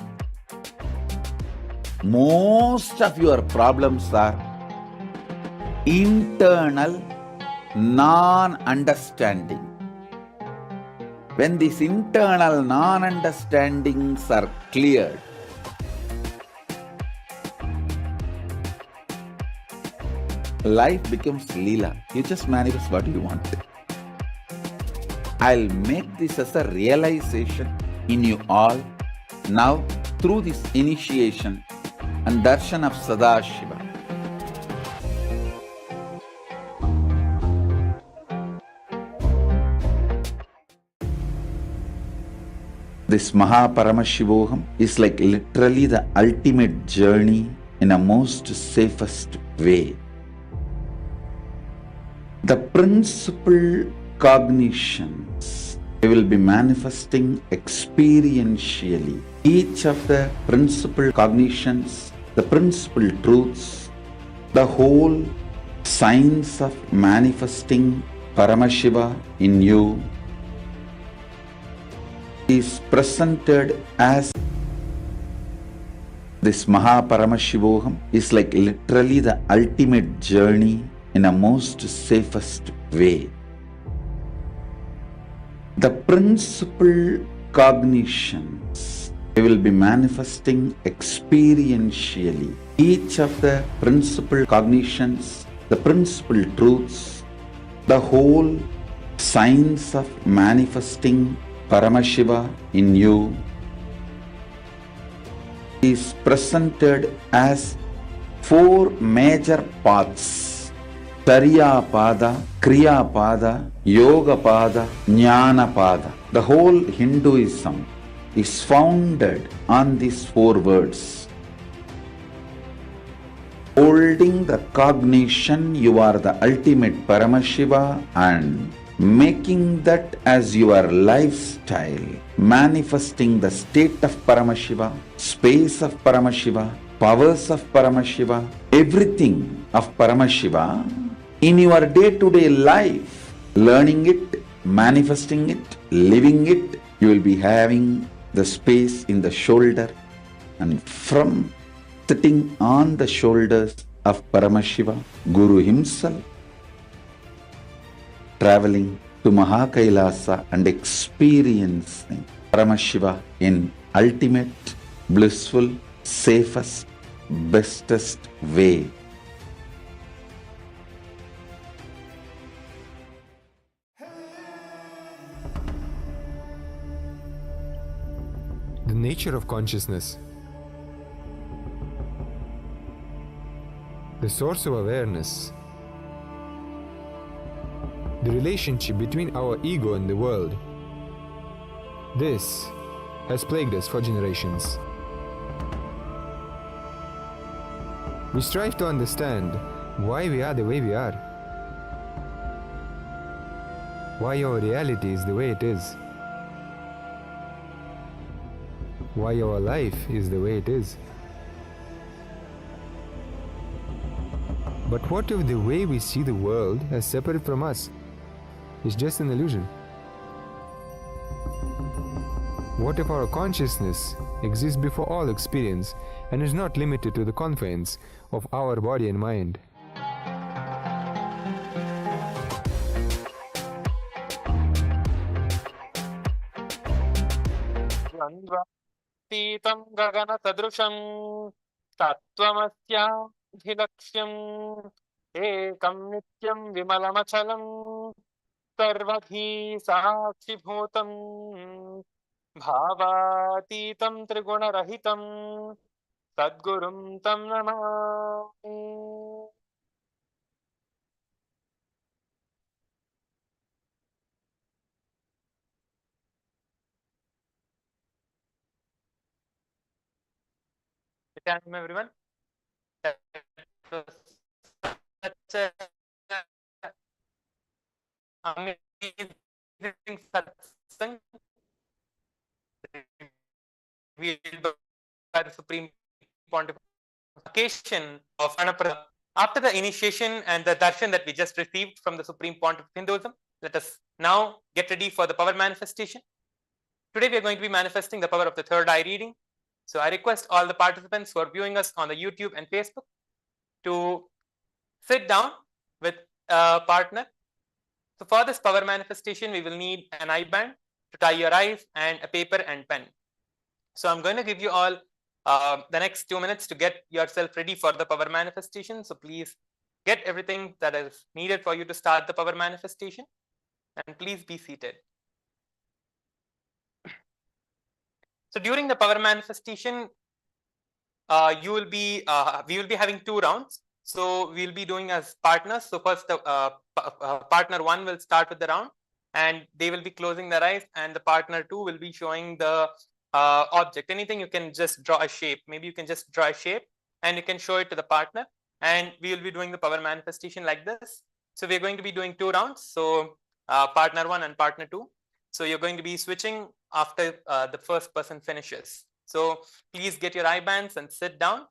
[SPEAKER 3] most of your problems are internal non-understanding. When these internal non-understandings are cleared, life becomes Leela. You just manifest what you want. I'll make this as a realization in you all now through this initiation and darshan of Sadashiva. This Paramashivam is like literally the ultimate journey in a most safest way. The principal cognitions they will be manifesting experientially. Each of the principal cognitions, the principal truths, the whole science of manifesting Paramashiva in you is presented as this Paramashivam is like literally the ultimate journey in a most safest way. The principal cognitions they will be manifesting experientially. Each of the principal cognitions, the principal truths, the whole science of manifesting Paramashiva in you is presented as four major paths: Tariya Pada, Kriya Pada, Yoga Pada, Jnana Pada. The whole Hinduism is founded on these four words. Holding the cognition you are the ultimate Paramashiva and making that as your lifestyle, manifesting the state of Paramashiva, space of Paramashiva, powers of Paramashiva, everything of Paramashiva in your day-to-day life, learning it, manifesting it, living it. You will be having the space in the shoulder, and from sitting on the shoulders of Paramashiva, Guru himself, traveling to Kailasa and experiencing Paramashiva in ultimate, blissful, safest, bestest way.
[SPEAKER 4] The nature of consciousness, the source of awareness, the relationship between our ego and the world. This has plagued us for generations. We strive to understand why we are the way we are, why our reality is the way it is, why our life is the way it is. But what if the way we see the world as separate from us is just an illusion? What if our consciousness exists before all experience and is not limited to the confines of our body and mind?
[SPEAKER 9] द्वन्द्वातीतं गगनसदृशं तत्त्वमस्याधिलक्ष्यम् एकं नित्यं विमलमचलं सर्वधी साक्षिभूतम् भावातीतं त्रिगुणरहितं सद्गुरुं तं Namami. Good time, everyone. That was such a amazing satsang revealed by the Supreme Pontiff occasion of Anapra. After the initiation and the darshan that we just received from the Supreme Pontiff of Hinduism, let us now get ready for the power manifestation. Today we are going to be manifesting the power of the third eye reading. So I request all the participants who are viewing us on the YouTube and Facebook to sit down with a partner. So for this power manifestation, we will need an eye band to tie your eyes and a paper and pen. So I'm going to give you all the next 2 minutes to get yourself ready for the power manifestation. So please get everything that is needed for you to start the power manifestation, and please be seated. So during the power manifestation, we will be having 2 rounds. So we'll be doing as partners. So first, partner 1 will start with the round, and they will be closing their eyes, and the partner 2 will be showing the object. Anything, you can just draw a shape. Maybe you can just draw a shape and you can show it to the partner, and we will be doing the power manifestation like this. So we're going to be doing 2 rounds. So partner 1 and partner 2. So you're going to be switching after the first person finishes. So please get your eye bands and sit down.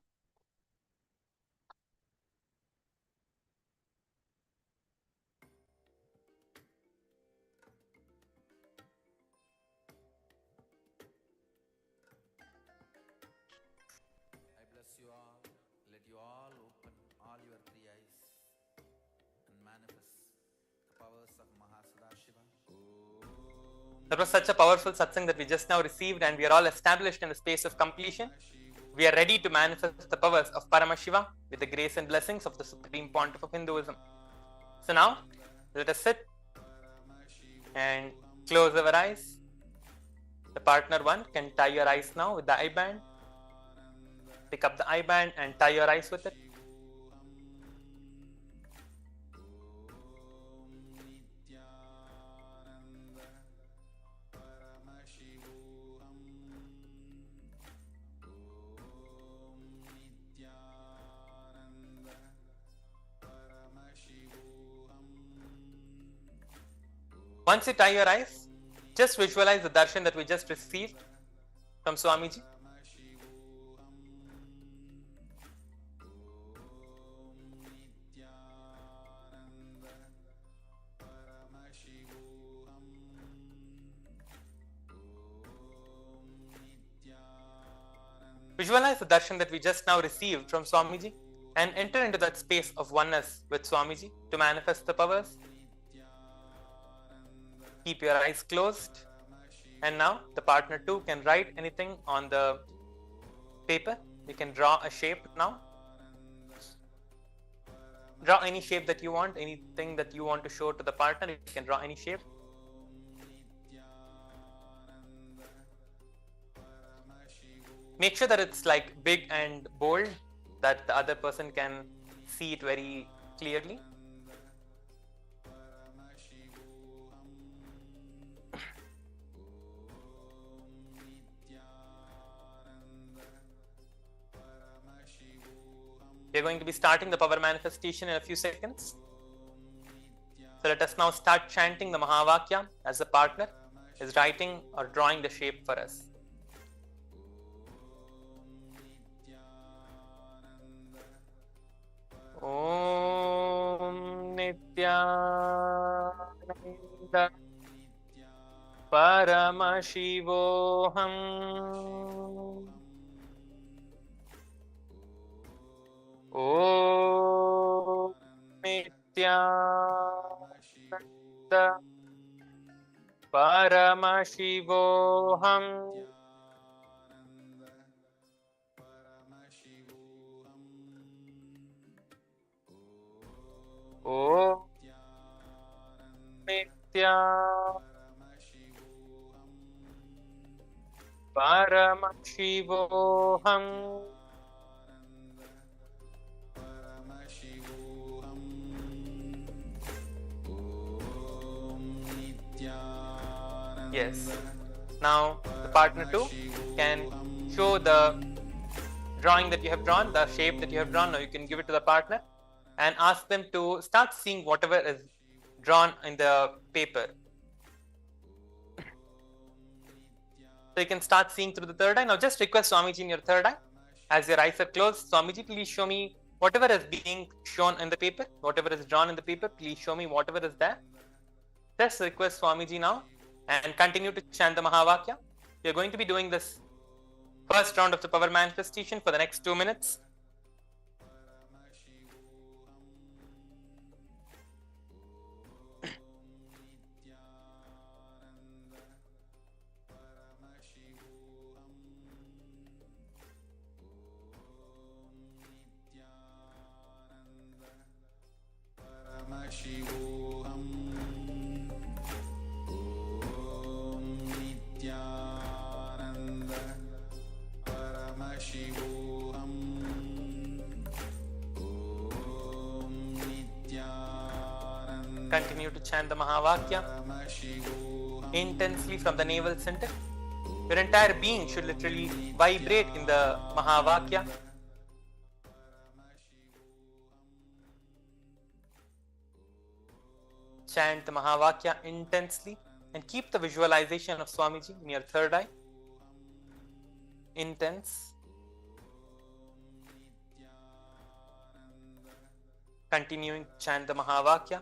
[SPEAKER 3] I bless you all. Let you all open all your 3 eyes and manifest the powers of Mahasudashiva.
[SPEAKER 9] That was such a powerful satsang that we just now received, and we are all established in the space of completion. We are ready to manifest the powers of Paramashivam with the grace and blessings of the Supreme Pontiff of Hinduism. So now, let us sit and close our eyes. The partner 1 can tie your eyes now with the eye band. Pick up the eye band and tie your eyes with it. Once you tie your eyes, just visualize the darshan that we just received from Swamiji. Visualize the darshan that we just now received from Swamiji and enter into that space of oneness with Swamiji to manifest the powers. Keep your eyes closed, and now the partner 2 can write anything on the paper. You can draw a shape now. Draw any shape that you want, anything that you want to show to the partner, you can draw any shape. Make sure that it's like big and bold, that the other person can see it very clearly. We're going to be starting the power manifestation in a few seconds. So let us now start chanting the Mahavakya as the partner is writing or drawing the shape for us. Om Nityananda Paramashivoham. Om Nityananda Paramashivoham. Om Nityananda Paramashivoham. Yes. Now the partner 2 can show the drawing that you have drawn, the shape that you have drawn. Now you can give it to the partner and ask them to start seeing whatever is drawn in the paper. So you can start seeing through the third eye. Now just request Swamiji in your third eye. As your eyes are closed, Swamiji, please show me whatever is being shown in the paper, whatever is drawn in the paper, please show me whatever is there. Just request Swamiji now and continue to chant the Mahavakya. We are going to be doing this first round of the power manifestation for the next 2 minutes. Continue to chant the Mahavakya intensely from the navel center. Your entire being should literally vibrate in the Mahavakya. Chant the Mahavakya intensely and keep the visualization of Swamiji in your third eye. Intense. Continuing to chant the Mahavakya.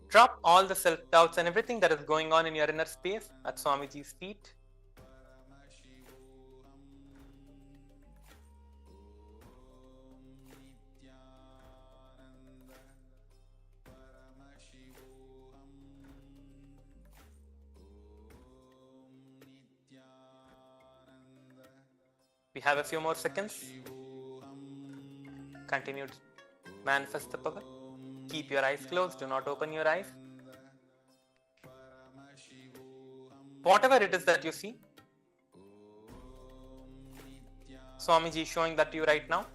[SPEAKER 9] Drop all the self-doubts and everything that is going on in your inner space at Swamiji's feet. We have a few more seconds. Continue to manifest the power. Keep your eyes closed, do not open your eyes. Whatever it is that you see, Swamiji is showing that to you right now.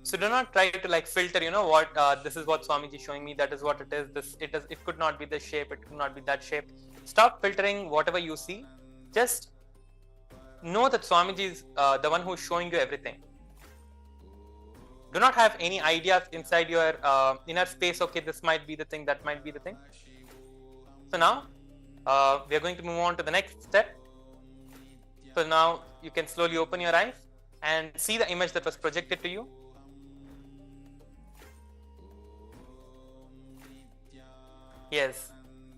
[SPEAKER 9] So do not try to filter, what this is what Swamiji is showing me, that is what it is, it could not be this shape, it could not be that shape. Stop filtering whatever you see. Just know that Swamiji is the one who is showing you everything. Do not have any ideas inside your inner space, okay, this might be the thing, that might be the thing. So now, we are going to move on to the next step. So now, you can slowly open your eyes and see the image that was projected to you. Yes.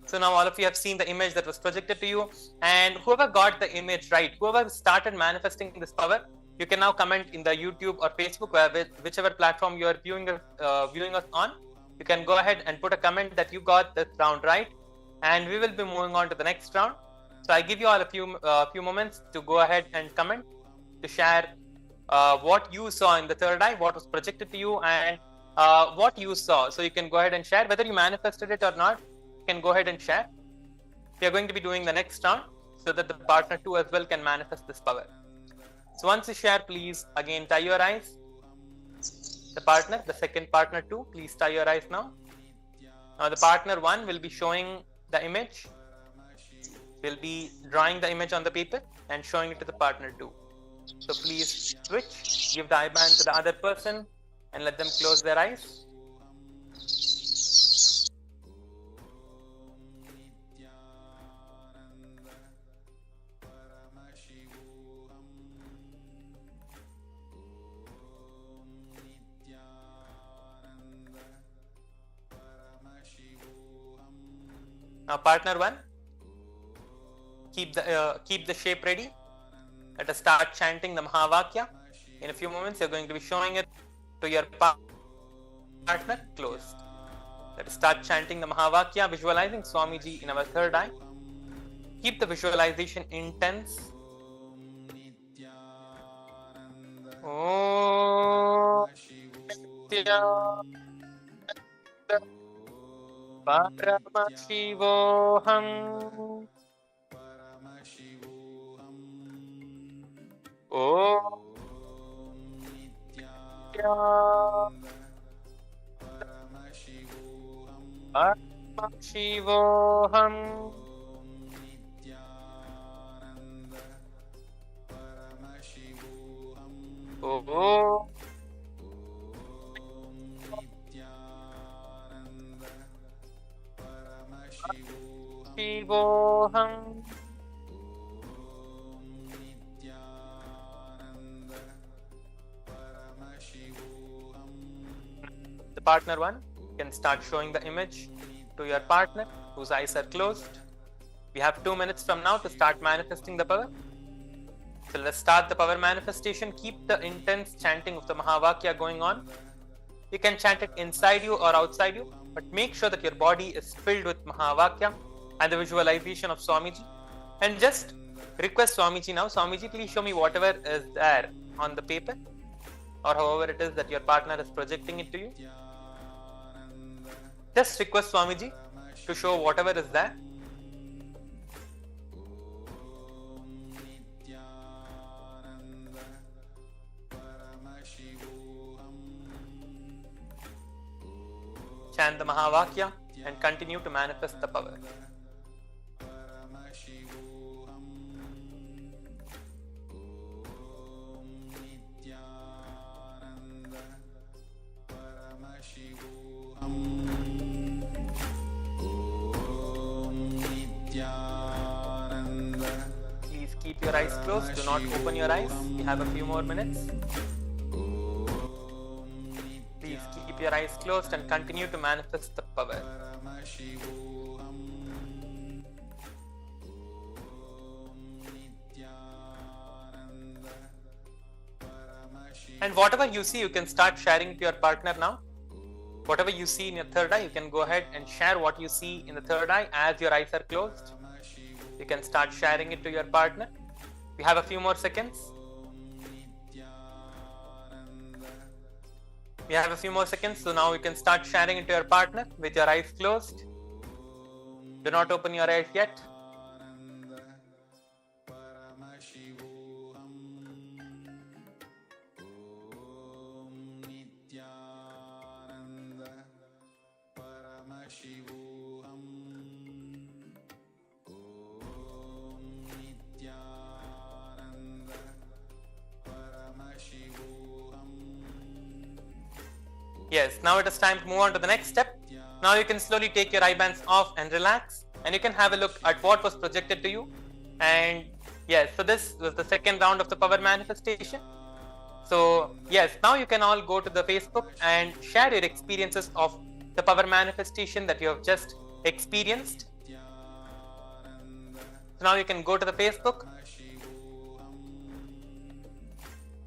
[SPEAKER 9] So now all of you have seen the image that was projected to you, and whoever got the image right, whoever started manifesting this power, you can now comment in the YouTube or Facebook, whichever platform you are viewing us on. You can go ahead and put a comment that you got this round right, and we will be moving on to the next round. So I give you all a few moments to go ahead and comment, to share what you saw in the third eye, what was projected to you, and what you saw. So you can go ahead and share whether you manifested it or not. You can go ahead and share. We are going to be doing the next round so that the partner 2 as well can manifest this power. So once you share, please again tie your eyes. The second partner 2, please tie your eyes now. Now the partner 1 will be showing the image, will be drawing the image on the paper and showing it to the partner 2. So please switch, give the eye band to the other person and let them close their eyes. Now partner 1, keep the shape ready. Let us start chanting the Mahavakya. In a few moments, you're going to be showing it to your partner closed. Let us start chanting the Mahavakya, visualizing Swamiji in our third eye. Keep the visualization intense. Om Nityananda Paramashivam. Om Paramashivam. Oh, Shivoham. The partner 1 can start showing the image to your partner whose eyes are closed. We have 2 minutes from now to start manifesting the power. So let's start the power manifestation. Keep the intense chanting of the Mahavakya going on. You can chant it inside you or outside you, but make sure that your body is filled with Mahavakya and the visualization of Swamiji. And just request Swamiji now, Swamiji, please show me whatever is there on the paper or however it is that your partner is projecting it to you. Just request Swamiji to show whatever is there. Chant the Mahavakya and continue to manifest the power. Please keep your eyes closed. Do not open your eyes. We have a few more minutes. Please keep your eyes closed and continue to manifest the power. And whatever you see, you can start sharing to your partner now. Whatever you see in your third eye, you can go ahead and share what you see in the third eye as your eyes are closed. You can start sharing it to your partner. We have a few more seconds. We have a few more seconds, so now you can start sharing it to your partner with your eyes closed. Do not open your eyes yet. Yes, now it is time to move on to the next step. Now you can slowly take your eye bands off and relax, and you can have a look at what was projected to you. And yes, so this was the second round of the power manifestation. So yes, now you can all go to the Facebook and share your experiences of the power manifestation that you have just experienced. So now you can go to the Facebook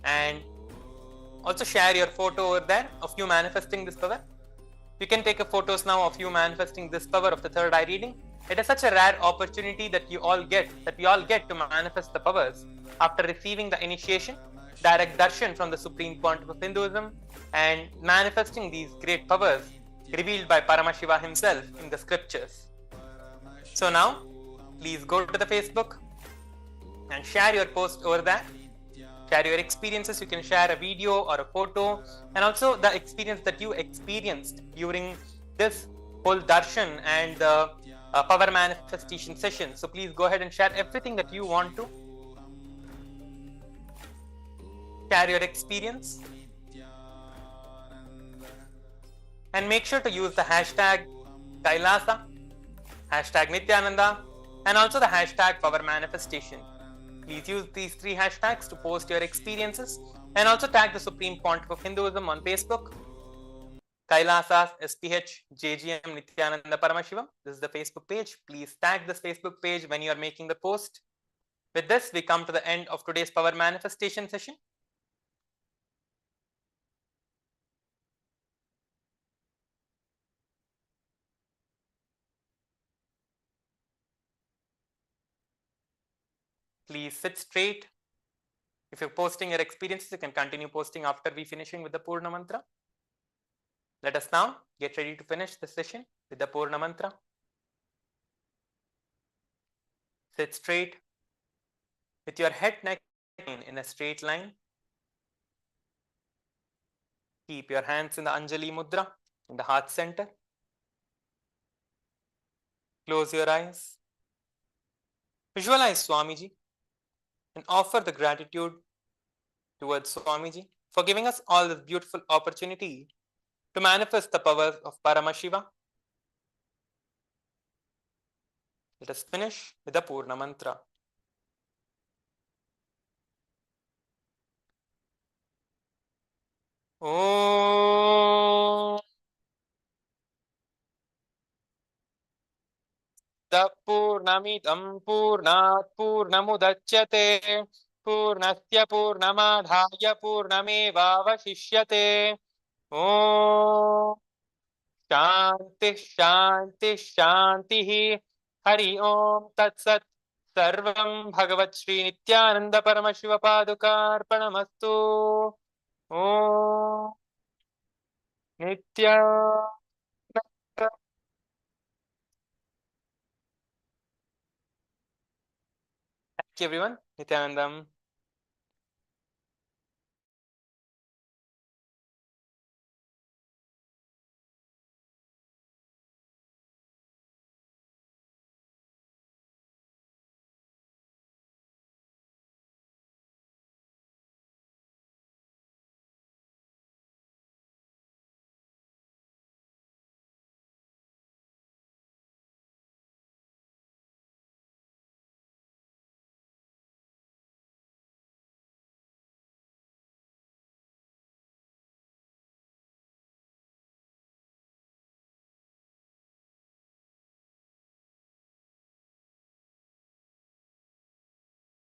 [SPEAKER 9] and also share your photo over there of you manifesting this power. You can take a photos now of you manifesting this power of the third eye reading. It is such a rare opportunity that we all get to manifest the powers after receiving the initiation, direct darshan from the Supreme Pontiff of Hinduism, and manifesting these great powers revealed by Paramashiva himself in the scriptures. So now, please go to the Facebook and share your post over there. Share your experiences. You can share a video or a photo, and also the experience that you experienced during this whole darshan and the power manifestation session. So please go ahead and share everything that you want to. Share your experience. And make sure to use the hashtag Kailasa, hashtag Nithyananda, and also the hashtag power manifestation. Please use these 3 hashtags to post your experiences, and also tag the Supreme Pontiff of Hinduism on Facebook. Kailasas, SPH, JGM, Nityananda Paramashivam. This is the Facebook page. Please tag this Facebook page when you are making the post. With this, we come to the end of today's power manifestation session. Please sit straight. If you're posting your experiences, you can continue posting after we finishing with the Purna Mantra. Let us now get ready to finish the session with the Purna Mantra. Sit straight with your head, neck in a straight line. Keep your hands in the Anjali Mudra in the heart center. Close your eyes. Visualize Swamiji and offer the gratitude towards Swamiji for giving us all this beautiful opportunity to manifest the powers of Paramashiva. Let us finish with the Purna Mantra. Om Purnamidam Purnat Purnamudachyate Purnasya Purnamadhaya Purnamevavashishyate. Om Shanti Shanti Shanti Hari Om Tat Sat. Sarvam Bhagavat Shri Nityananda Paramashiva Padukarpanamastu. Om Nitya. Thank you, everyone. Nityanandam.